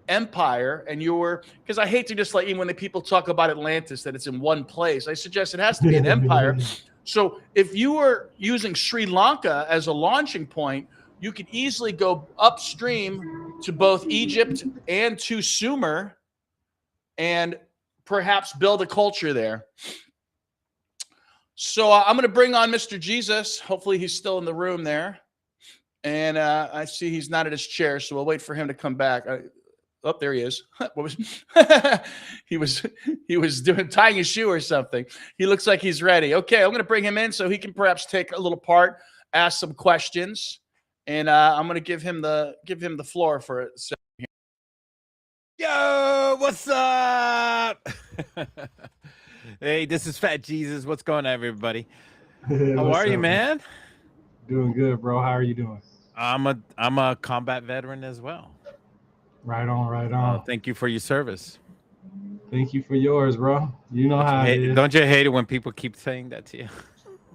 empire and because I hate to just even when the people talk about Atlantis, that it's in one place, I suggest it has to be an empire. So if you were using Sri Lanka as a launching point, you could easily go upstream to both Egypt and to Sumer and perhaps build a culture there. So I'm going to bring on Mr. Jesus. Hopefully he's still in the room there. And I see he's not at his chair, so we'll wait for him to come back. Oh, there he is. What was he was tying his shoe or something. He looks like he's ready. Okay, I'm going to bring him in so he can perhaps take a little part, ask some questions. And I'm going to give him the floor for a second here.
Yo, what's up? Hey, this is Fat Jesus. What's going on, everybody? How are you, man?
Doing good, bro. How are you doing?
I'm a combat veteran as well.
Right on.
Thank you for your service.
Thank you for yours, bro. You know how it is.
Don't you hate it when people keep saying that to you?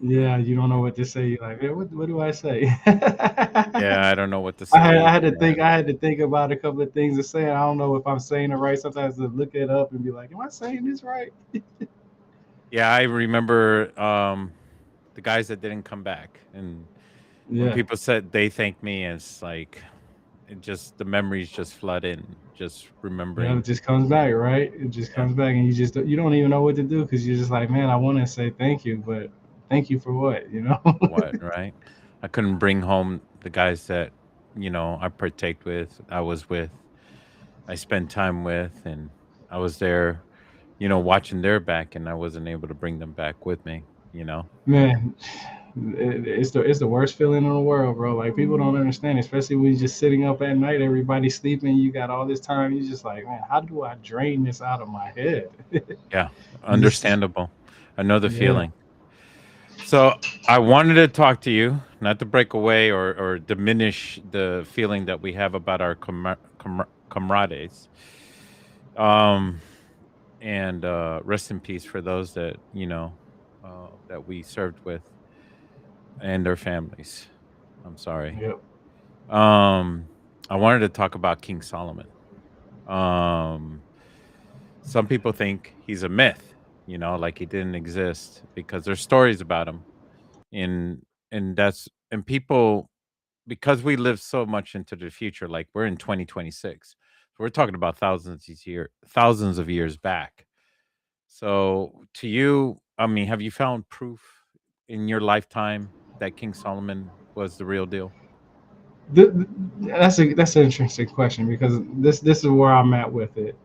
Yeah, you don't know what to say. You're like, hey, what do I say?
Yeah, I don't know what to say.
I had to think about a couple of things to say. I don't know if I'm saying it right. Sometimes I look it up and be like, am I saying this right?
Yeah, I remember the guys that didn't come back, and when people said they thanked me, it's like the memories just flood in, just remembering.
Yeah, it just comes back, right? It just comes back, and you don't even know what to do because you're just like, man, I want to say thank you, but thank you for what,
What, right? I couldn't bring home the guys that, I partaked with, I was with, I spent time with, and I was there, watching their back, and I wasn't able to bring them back with me,
Man, it's the worst feeling in the world, bro. Like, people don't understand, especially when you're just sitting up at night, everybody's sleeping, you got all this time, you're just like, man, how do I drain this out of my head?
Yeah, understandable. I know the feeling. So I wanted to talk to you not to break away or diminish the feeling that we have about our comrades. And rest in peace for those that that we served with and their families. I'm sorry.
Yep.
I wanted to talk about King Solomon. Um, some people think he's a myth, like he didn't exist because there's stories about him, and people, because we live so much into the future, like we're in 2026, so we're talking about thousands of years back. So to you, I mean, have you found proof in your lifetime that King Solomon was the real deal?
That's an interesting question because this is where I'm at with it.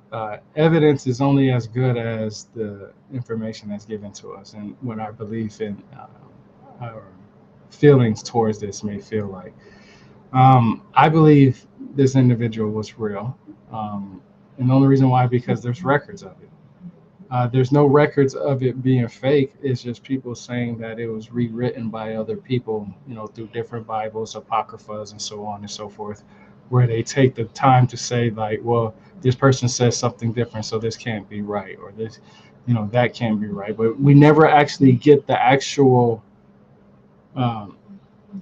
Evidence is only as good as the information that's given to us, and what our belief and our feelings towards this may feel like. I believe this individual was real, and the only reason why because there's records of it. There's no records of it being fake. It's just people saying that it was rewritten by other people, through different Bibles, apocryphas, and so on and so forth, where they take the time to say like, well, this person says something different, so this can't be right, or this, that can't be right. But we never actually get the actual um,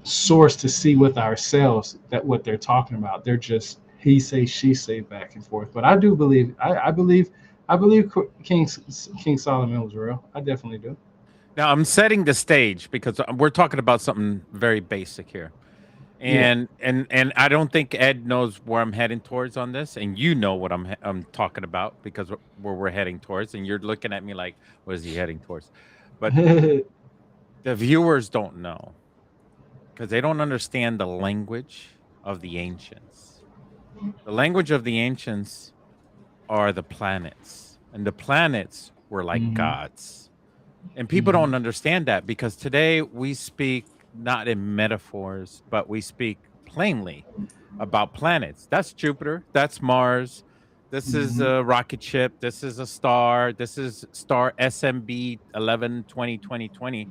source to see with ourselves that what they're talking about. They're just he say, she say, back and forth. But I do believe, I believe King Solomon was real. I definitely do.
Now I'm setting the stage because we're talking about something very basic here.
Yeah.
And I don't think Ed knows where I'm heading towards on this, and you know what I'm talking about because where we're heading towards, and you're looking at me like, what is he heading towards? But the viewers don't know because they don't understand the language of the ancients. The language of the ancients are the planets, and the planets were like
Mhm.
gods. And people
Mhm.
don't understand that because today we speak not in metaphors, but we speak plainly about planets. That's Jupiter, that's Mars. This is
Mhm.
a rocket ship. This is a star. This is star SMB 11202020,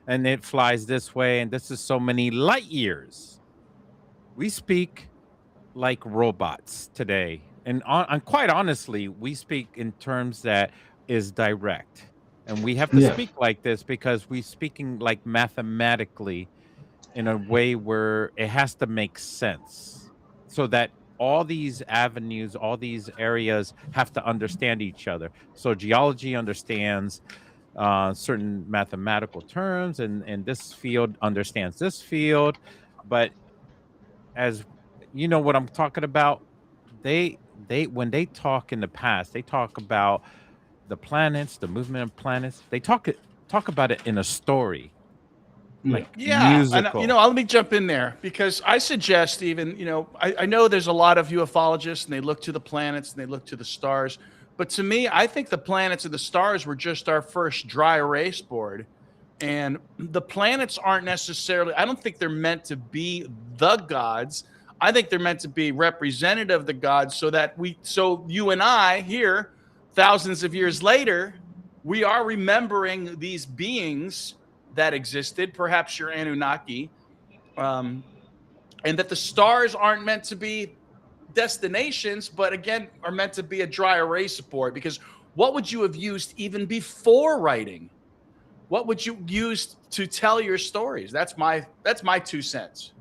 and it flies this way. And this is so many light years. We speak like robots today. And quite honestly, we speak in terms that is direct. And we have to
Yeah.
speak like this because we speaking like mathematically in a way where it has to make sense so that all these avenues, all these areas have to understand each other. So geology understands certain mathematical terms, and this field understands this field. But as you know what I'm talking about, they when they talk in the past, they talk about the planets, the movement of planets. They talk about it in a story,
Yeah.
like
Yeah, and
musical.
let me jump in there because I suggest even I know there's a lot of ufologists and they look to the planets and they look to the stars, but to me, I think the planets and the stars were just our first dry erase board, and the planets aren't necessarily. I don't think they're meant to be the gods. I think they're meant to be representative of the gods, so you and I here, thousands of years later, we are remembering these beings that existed, perhaps your Anunnaki, um, and that the stars aren't meant to be destinations, but again, are meant to be a dry erase board. Because what would you have used even before writing? What would you use to tell your stories? That's my 2 cents.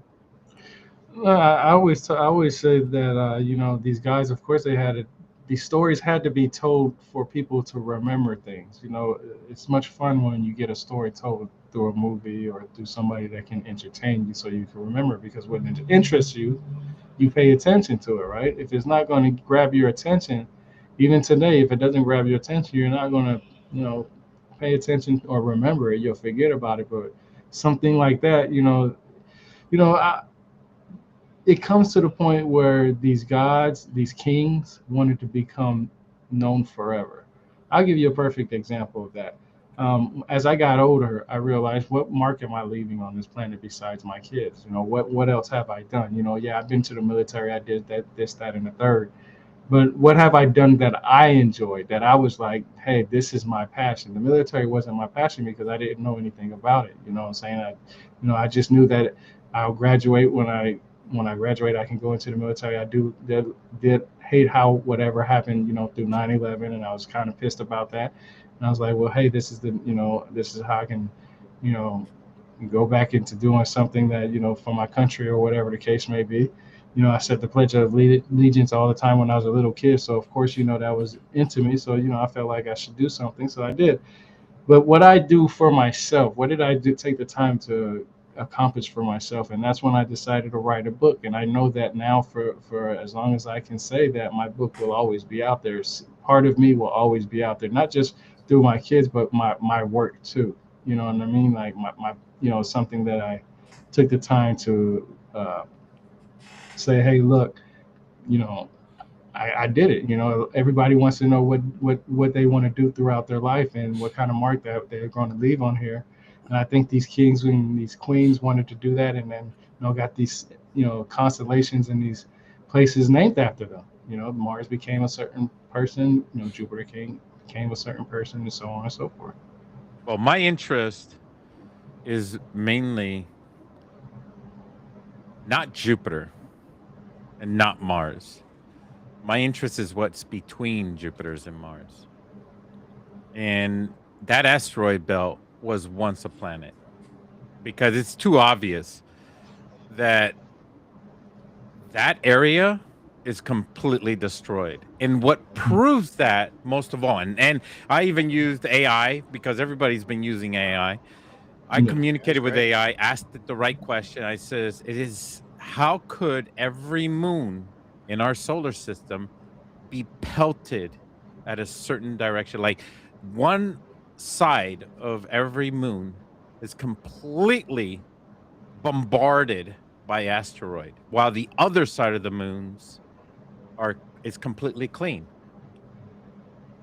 I always say that these guys, of course, these stories had to be told for people to remember things. It's much fun when you get a story told through a movie or through somebody that can entertain you, so you can remember. Because when it interests you, you pay attention to it, right? If it's not going to grab your attention, even today, if it doesn't grab your attention, you're not going to, pay attention or remember it. You'll forget about it. But something like that, I, it comes to the point where these gods, these kings, wanted to become known forever. I'll give you a perfect example of that. As I got older, I realized, what mark am I leaving on this planet besides my kids? What else have I done? Yeah, I've been to the military. I did that, this, that, and the third. But what have I done that I enjoyed, that I was like, hey, this is my passion? The military wasn't my passion because I didn't know anything about it. You know what I'm saying? I just knew that I'll graduate when I graduate, I can go into the military. I did hate how whatever happened, through 9/11, and I was kind of pissed about that. And I was like, well, hey, this is how I can, you know, go back into doing something that, for my country or whatever the case may be. I said the Pledge of Allegiance all the time when I was a little kid. So of course, that was into me. So, I felt like I should do something. So I did. But what I do for myself, what did I do, take the time to accomplish for myself? And that's when I decided to write a book. And I know that now for as long as I can say that my book will always be out there. Part of me will always be out there, not just through my kids, but my work too. You know what I mean? Like my something that I took the time to say, hey, look, you know, I did it. Everybody wants to know what they want to do throughout their life and what kind of mark that they're going to leave on here. And I think these kings and these queens wanted to do that, and then got these constellations and these places named after them. Mars became a certain person. Jupiter became a certain person, and so on and so forth.
Well, my interest is mainly not Jupiter and not Mars. My interest is what's between Jupiter's and Mars. And that asteroid belt was once a planet, because it's too obvious that that area is completely destroyed. And what proves that most of all, and I even used AI, because everybody's been using AI. I communicated with AI, asked it the right question. I says, how could every moon in our solar system be pelted at a certain direction? Like, one side of every moon is completely bombarded by asteroid, while the other side of the moons is completely clean.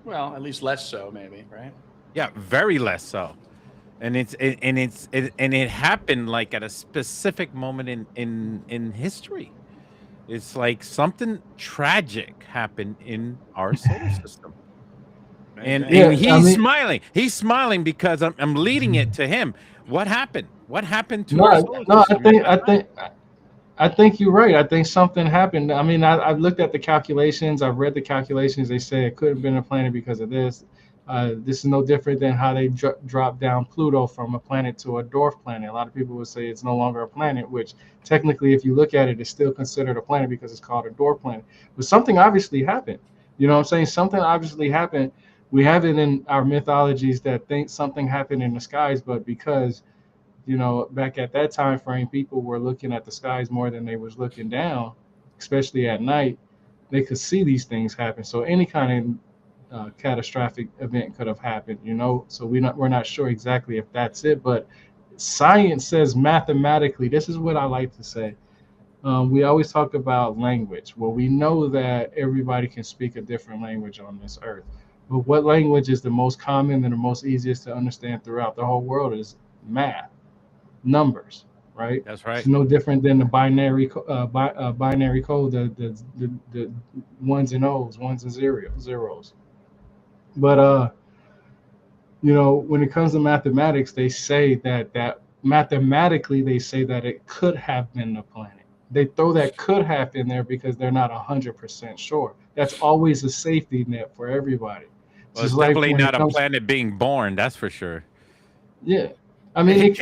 Well, at least less so, maybe, right?
Yeah, very less so. And it happened like at a specific moment in history. It's like something tragic happened in our solar system. And he's smiling. He's smiling because I'm leading it to him. What happened? What happened to our solar system?
I think you're right. I think something happened. I mean, I've looked at the calculations. I've read the calculations. They say it could have been a planet because of this. This is no different than how they dropped down Pluto from a planet to a dwarf planet. A lot of people would say it's no longer a planet, which technically, if you look at it, it's still considered a planet because it's called a dwarf planet. But something obviously happened. You know what I'm saying? Something obviously happened. We have it in our mythologies that think something happened in the skies, but because back at that time frame, people were looking at the skies more than they was looking down, especially at night. They could see these things happen. So any kind of catastrophic event could have happened, So we're not sure exactly if that's it, but science says mathematically. This is what I like to say. We always talk about language. Well, we know that everybody can speak a different language on this earth, but what language is the most common and the most easiest to understand throughout the whole world is math. Numbers, right?
That's right.
It's no different than the binary binary code, the ones and O's, ones and zeros. But when it comes to mathematics, they say that mathematically they say that it could have been a planet. They throw that could have in there because they're not 100% sure. That's always a safety net for everybody.
Well, it's definitely not a planet being born, that's for sure.
Yeah. I mean,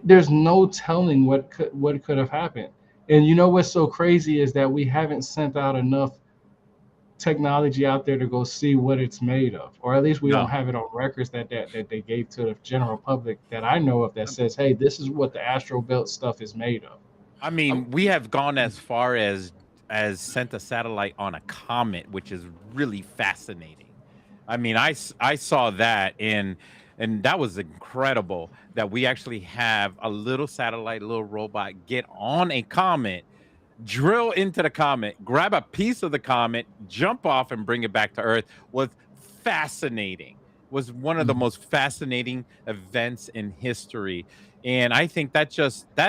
there's no telling what could have happened. And what's so crazy is that we haven't sent out enough technology out there to go see what it's made of, or at least we don't have it on records that they gave to the general public that I know of that says, hey, this is what the astral belt stuff is made of.
I mean, we have gone as far as sent a satellite on a comet, which is really fascinating. I mean, I saw that and that was incredible that we actually have a little satellite, a little robot get on a comet, drill into the comet, grab a piece of the comet, jump off and bring it back to Earth. Was fascinating. Was one of the most fascinating events in history. And I think that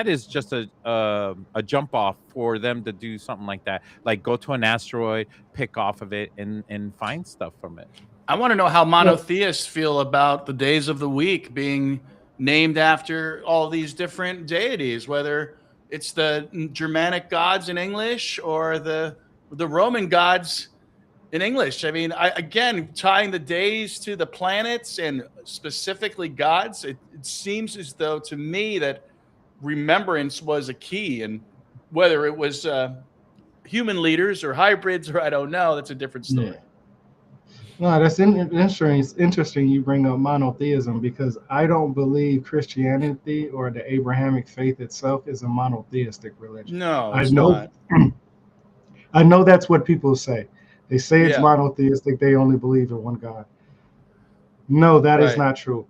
is just a jump off for them to do something like that, like go to an asteroid, pick off of it, and find stuff from it.
I want to know how
Well,
monotheists feel about the days of the week being named after all these different deities, whether it's the Germanic gods in English or the Roman gods in English. I mean, again, tying the days to the planets and specifically gods, it seems as though to me that remembrance was a key, and whether it was human leaders or hybrids or I don't know, that's a different
yeah.
story.
No, that's interesting. It's interesting you bring up monotheism because I don't believe Christianity or the Abrahamic faith itself is a monotheistic religion.
No,
I
it's
know,
not.
I know that's what people say. They say it's
Yeah,
monotheistic. They only believe in one God. No, that is
right.
not true.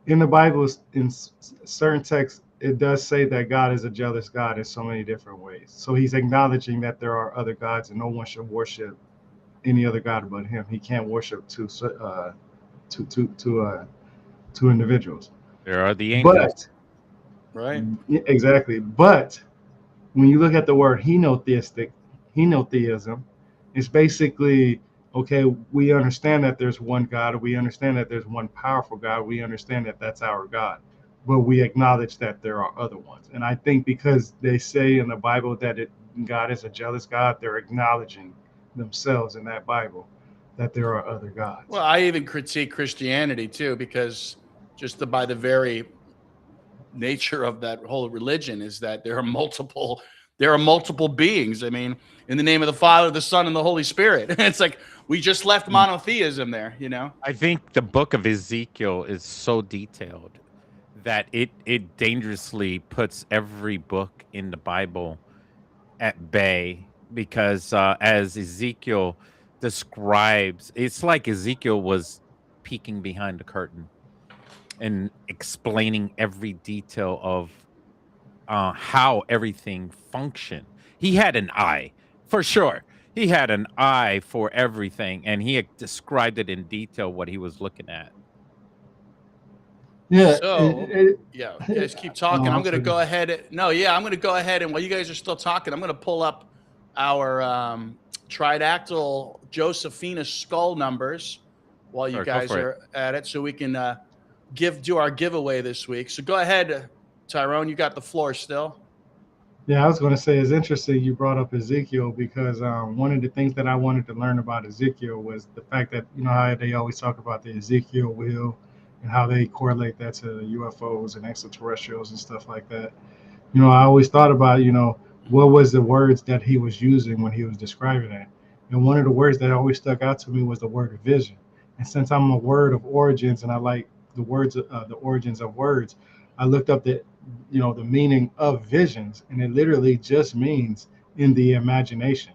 In the Bible, in certain texts, it does say that God is a jealous God in so many different ways. So he's acknowledging that there are other gods and no one should worship any other god but him. He can't worship two two individuals.
There are the angels.
But
Right.
exactly. But when you look at the word henotheism, it's basically okay. We understand that there's one God. We understand that there's one powerful God. We understand that that's our God, but we acknowledge that there are other ones. And I think because they say in the Bible that God is a jealous God, they're acknowledging themselves in that Bible that there are other gods.
Well, I even critique Christianity too, because by the very nature of that whole religion is that there are multiple beings. I mean, in the name of the Father, the Son, and the Holy Spirit. It's like we just left monotheism there, you know?
I think the book of Ezekiel is so detailed that it dangerously puts every book in the Bible at bay because as Ezekiel describes, it's like Ezekiel was peeking behind the curtain and explaining every detail of how everything functioned. He had an eye, for sure. He had an eye for everything, and he had described it in detail what he was looking at.
Yeah.
So, yeah, you guys keep talking. I'm
I'm
going to
sorry.
go ahead. No, yeah, I'm going to go ahead. And while you guys are still talking, I'm going to pull up our Tridactyl Josephina skull numbers while you
Sure, go
guys
for it.
are at it so we can do our giveaway this week. So go ahead, Tyrone. You got the floor still.
Yeah, I was going to say it's interesting you brought up Ezekiel because one of the things that I wanted to learn about Ezekiel was the fact that, you know, how they always talk about the Ezekiel wheel and how they correlate that to UFOs and extraterrestrials and stuff like that. You know, I always thought about, you know, what was the words that he was using when he was describing that. And one of the words that always stuck out to me was the word vision. And since I'm a word of origins and I like the origins of words, I looked up the meaning of visions, and it literally just means in the imagination.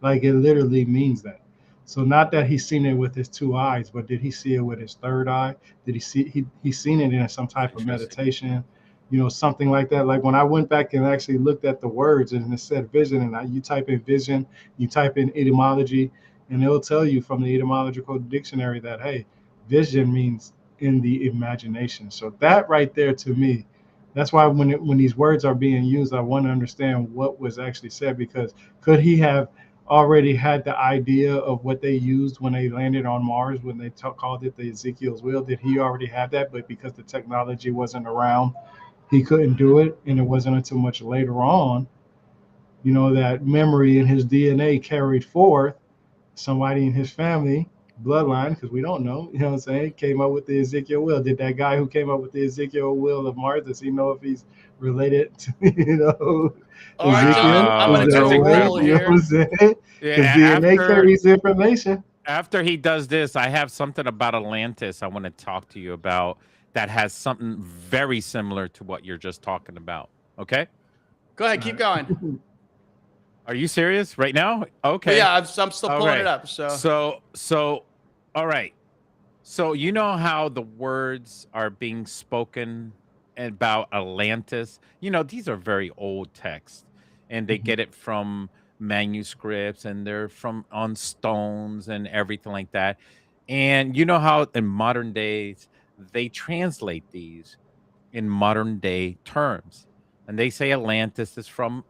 Like it literally means that. So not that he's seen it with his two eyes, but did he see it with his third eye? Did he see he's seen it in some type of
Interesting.
meditation, you know, something like that. Like when I went back and actually looked at the words and it said vision, and you type in vision, you type in etymology, and it'll tell you from the etymological dictionary that hey, vision means in the imagination. So that right there to me, that's why when these words are being used, I want to understand what was actually said, because could he have already had the idea of what they used when they landed on Mars, when they called it the Ezekiel's wheel? Did he already have that? But because the technology wasn't around, he couldn't do it. And it wasn't until much later on, you know, that memory in his DNA carried forth. Somebody in his family bloodline, because we don't know, you know what I'm saying, came up with the Ezekiel will. Did that guy who came up with the Ezekiel will of Mars, does he know if he's related to, you know,
All right, gentlemen,
Ezekiel?
I'm
Is
going to
that
do
That's
a
a way?
poll
exactly.
You know what I'm
here.
saying?
Yeah,
Because DNA
after
carries information.
after he does this, I have something about Atlantis I want to talk to you about that has something very similar to what you're just talking about. Okay?
Go ahead, keep going.
Are you serious right now?
But
Okay.
yeah, I'm still
All
pulling it
right.
up. So
So all right. So you know how the words are being spoken about Atlantis? You know, these are very old texts and they get it from manuscripts and they're from on stones and everything like that. And you know how in modern days they translate these in modern day terms. And they say Atlantis is from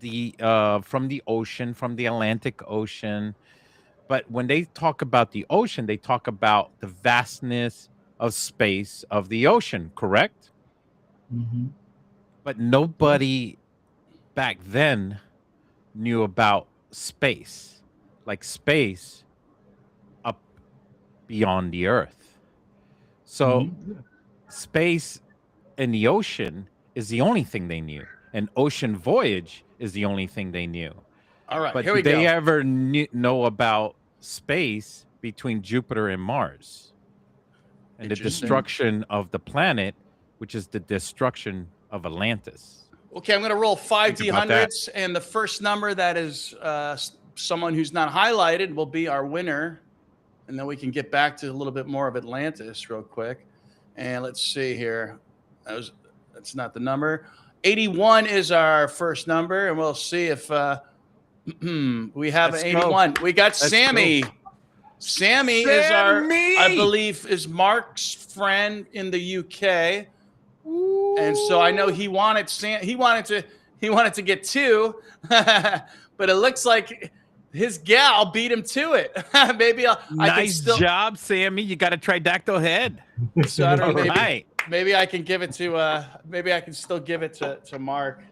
the ocean, from the Atlantic Ocean. But when they talk about the ocean, they talk about the vastness of space of the ocean, correct?
Mhm.
But nobody back then knew about space, like space up beyond the earth. So
Mhm.
space in the ocean is the only thing they knew. An ocean voyage is the only thing they knew.
All right,
But
here we
did they
go.
ever know about space between Jupiter and Mars and the
Interesting.
destruction of the planet, which is the destruction of Atlantis?
Okay, I'm going to roll five
Think about that.
D100s, and the first number that is someone who's not highlighted will be our winner. And then we can get back to a little bit more of Atlantis real quick. And let's see here. That's not the number. 81 is our first number, and we'll see if we have
Let's
an
go.
81. We got
Let's
Sammy.
go.
Sammy is our, I
Sammy!
believe, is Mark's friend in the UK. And so I know he wanted to get 2, but it looks like his gal beat him to it. Maybe I can
Nice
still,
job, Sammy. You got a tridactyl head.
so I don't know,
All right.
maybe I can give it to maybe I can still give it to Mark,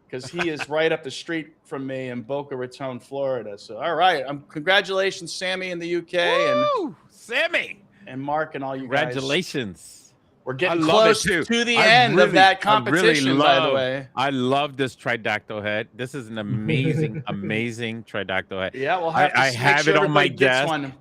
because he is right up the street from me in Boca Raton, Florida. So all right, congratulations, Sammy in the UK,
Woo! Sammy.
and Mark and all you guys.
Congratulations.
We're getting
I love it
close
too.
to the
I
end of
really-
that
I really
competition, by the
love-
way.
I love this tridactyl head. This is an amazing, amazing tridactyl head.
Yeah, we'll have to
I
make
have
sure
it on my
everybody gets
desk.
one.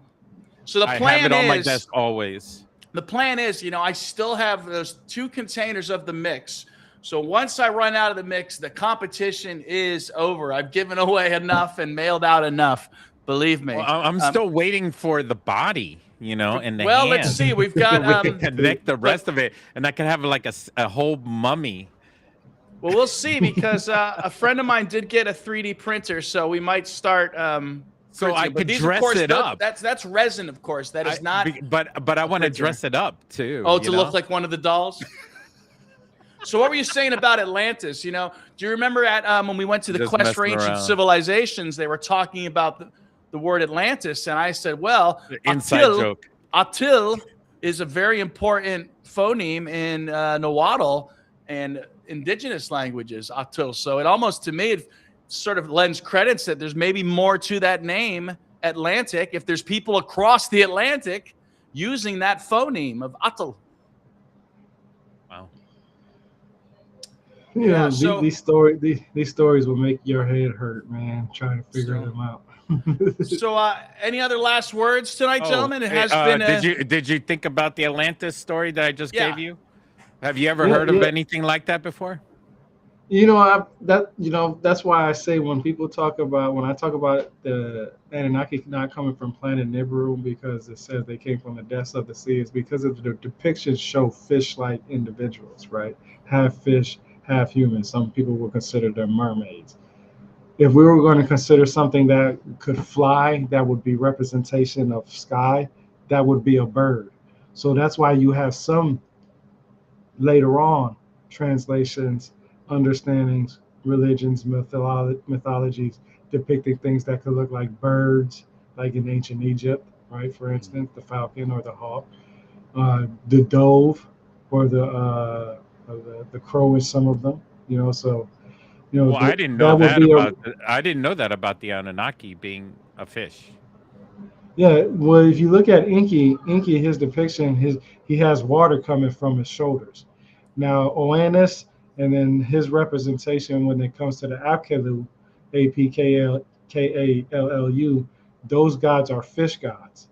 So the
I
plan
have it on my
is,
desk always.
the plan is, I still have those 2 containers of the mix. So once I run out of the mix, the competition is over. I've given away enough and mailed out enough. Believe me.
Well, I'm still waiting for the body, and the
well,
hand.
let's see. We've got
We can connect the rest of it, and I can have like a whole mummy.
well, we'll see, because a friend of mine did get a 3D printer, so we might start.
So I
printing. But
could
these, of
dress
course,
it up.
That's resin, of course. That is not.
But I want to
printer.
dress it up too.
Oh, to look like one of the dolls. So what were you saying about Atlantis? Do you remember when we went to the
Just
Quest for
messing
Ancient
around.
Civilizations, they were talking about the word Atlantis, and I said, well,
inside joke.
Atil is a very important phoneme in Nahuatl and indigenous languages, Atil. So it almost, to me, it sort of lends credence that there's maybe more to that name, Atlantic, if there's people across the Atlantic using that phoneme of Atil.
Wow.
Yeah, so-
these stories will make your head hurt, man, trying to figure them out.
So any other last words tonight, gentlemen? It has
hey,
been
did you think about the Atlantis story that I just
Yeah.
gave you? Have you ever
Yeah,
heard of
yeah.
anything like that before?
That's why I say when I talk about the Anunnaki not coming from planet Nibiru, because it says they came from the depths of the sea, is because of the depictions show fish-like individuals, right? Half fish, half human. Some people will consider them mermaids. If we were going to consider something that could fly, that would be representation of sky, that would be a bird. So that's why you have some later on translations, understandings, religions, mythologies depicting things that could look like birds, like in ancient Egypt, right? For instance, the falcon or the hawk, the dove, or the crow in some of them.
Well, I didn't know I didn't know that about the Anunnaki being a fish.
Yeah, well, if you look at Enki, his depiction, he has water coming from his shoulders. Now, Oannes, and then his representation when it comes to the Apkallu, Apkallu, those gods are fish gods.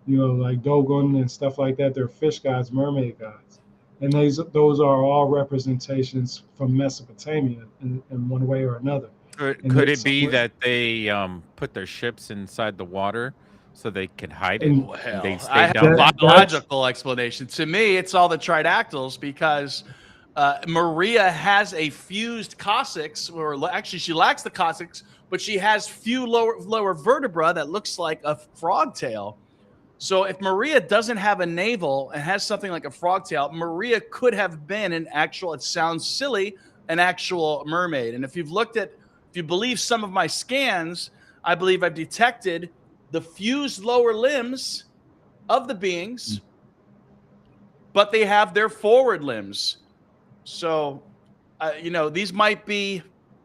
Like Dogon and stuff like that, they're fish gods, mermaid gods. And those are all representations from Mesopotamia in one way or another.
Could it be that they put their ships inside the water so they could hide it?
Well,
They stay
I have
down
a
there?
biological explanation. To me, it's all the tridactyls, because Maria has a fused coccyx, or actually she lacks the coccyx, but she has few lower vertebra that looks like a frog tail. So if Maria doesn't have a navel and has something like a frog tail, Maria could have been an actual, it sounds silly, an actual mermaid. And if you believe some of my scans, I believe I've detected the fused lower limbs of the beings, but they have their forward limbs. So, these might be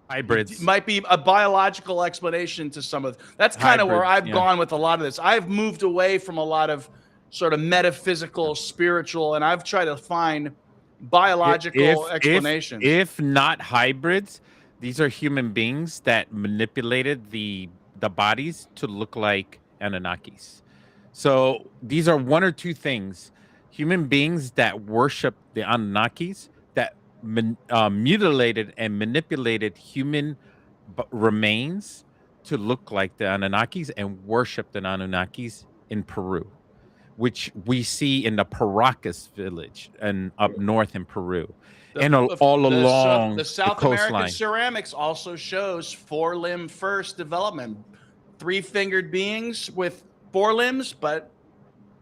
Hybrids.
might be a biological explanation to some of that's kind of where I've gone with a lot of this. I've moved away from a lot of sort of metaphysical, spiritual, and I've tried to find biological explanations.
If not hybrids, these are human beings that manipulated the bodies to look like Anunnakis. So these are one or two things. Human beings that worship the Anunnakis, that mutilated and manipulated human remains to look like the Anunnakis and worship the Anunnakis in Peru, which we see in the Paracas village and up north in Peru. All along
the South
coastline.
American ceramics also shows four-limb first development. Three-fingered beings with four limbs, but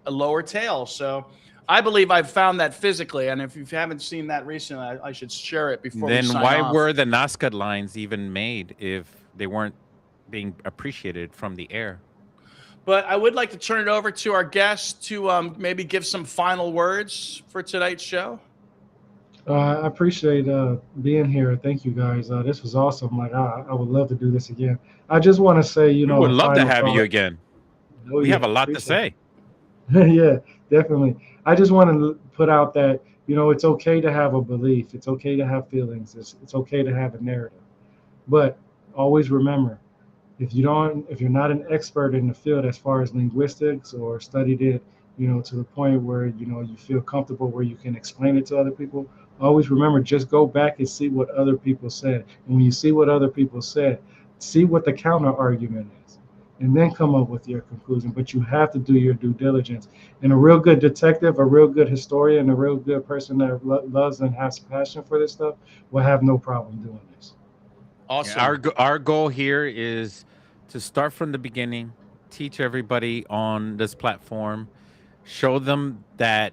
a lower tail. So I believe I've found that physically, and if you haven't seen that recently, I should share it before we sign off.
Then why were the Nazca lines even made if they weren't being appreciated from the air?
But I would like to turn it over to our guest to maybe give some final words for tonight's show.
I appreciate being here. Thank you, guys. This was awesome. Like I would love to do this again. I just want to say,
we would love to have you again. We have a lot to say.
Yeah, definitely. I just want to put out that, it's okay to have a belief. It's okay to have feelings. It's okay to have a narrative. But always remember, if you're not an expert in the field as far as linguistics or studied it, to the point where, you feel comfortable where you can explain it to other people, always remember, just go back and see what other people said. And when you see what other people said, see what the counter argument is, and then come up with your conclusion. But you have to do your due diligence. And a real good detective, a real good historian, a real good person that loves and has passion for this stuff will have no problem doing this.
Awesome.
Yeah, our goal here is to start from the beginning, teach everybody on this platform, show them that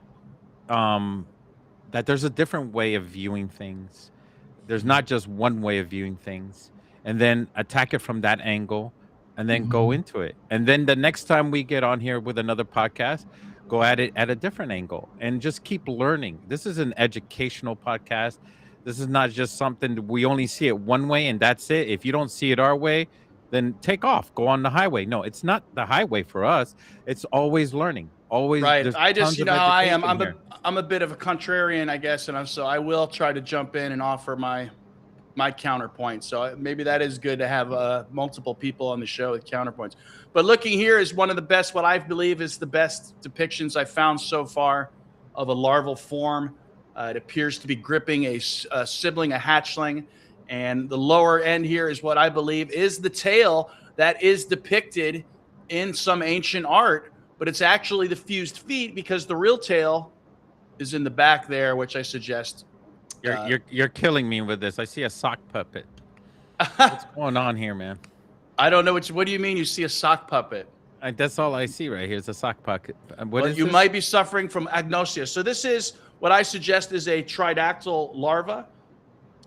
that there's a different way of viewing things. There's not just one way of viewing things, and then attack it from that angle, and then go into it. And then the next time we get on here with another podcast, go at it at a different angle and just keep learning. This is an educational podcast. This is not just something we only see it one way and that's it. If you don't see it our way, then take off, go on the highway. No, it's not the highway for us. It's always learning. Always
right. I just, how I am. I'm a bit of a contrarian, I guess, and so I will try to jump in and offer my counterpoint. So maybe that is good to have multiple people on the show with counterpoints. But looking here is one of the best, what I believe is the best depictions I've found so far of a larval form. It appears to be gripping a sibling, a hatchling. And the lower end here is what I believe is the tail that is depicted in some ancient art, but it's actually the fused feet because the real tail is in the back there, which I suggest.
You're killing me with this. I see a sock puppet. What's going on here, man?
I don't know what do you mean you see a sock puppet?
That's all I see right here is a sock puppet.
You might be suffering from agnosia. So this is what I suggest is a tridactyl larva.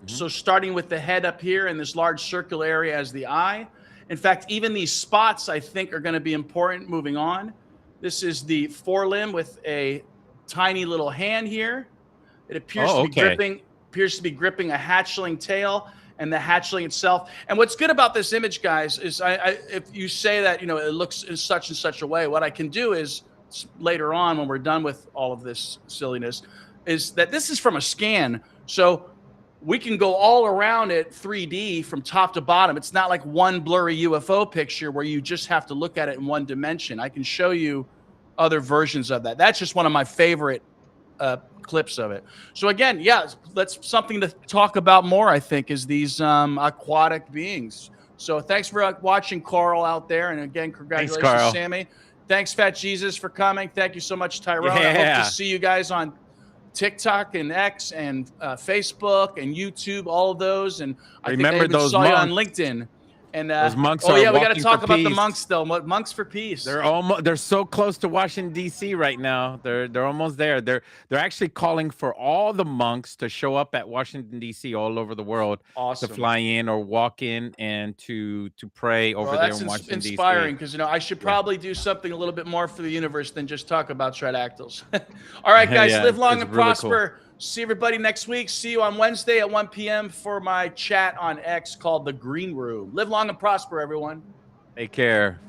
So starting with the head up here and this large circular area as the eye. In fact, even these spots I think are going to be important moving on. This is the forelimb with a tiny little hand here. It appears to be gripping a hatchling tail and the hatchling itself. And what's good about this image, guys, is if you say that, it looks in such and such a way, what I can do is later on when we're done with all of this silliness is that this is from a scan. So we can go all around it 3D from top to bottom. It's not like one blurry UFO picture where you just have to look at it in one dimension. I can show you other versions of that. That's just one of my favorite clips of it. So again, yeah, that's something to talk about more, I think, is these aquatic beings. So thanks for watching, Carl, out there. And again, congratulations,
Carl.
Sammy. Thanks, Fat Jesus, for coming. Thank you so much, Tyrone. I hope to see you guys on TikTok and X and Facebook and YouTube, all of those. And I think I even saw you on LinkedIn. And
Those monks
oh
are
yeah, we got to
walking
talk
for
about the
peace.
monks still. Monks for peace.
They're so close to Washington D.C. right now. They're almost there. They're actually calling for all the monks to show up at Washington D.C. all over the world
Awesome.
to fly in or walk in and to pray over there in Washington D.C.
Inspiring, because I should probably do something a little bit more for the universe than just talk about Tridactyls. All right, guys,
Yeah,
live long
it's
and
really
prosper.
cool.
See everybody next week. See you on Wednesday at 1 p.m. for my chat on X called The Green Room. Live long and prosper, everyone.
Take care.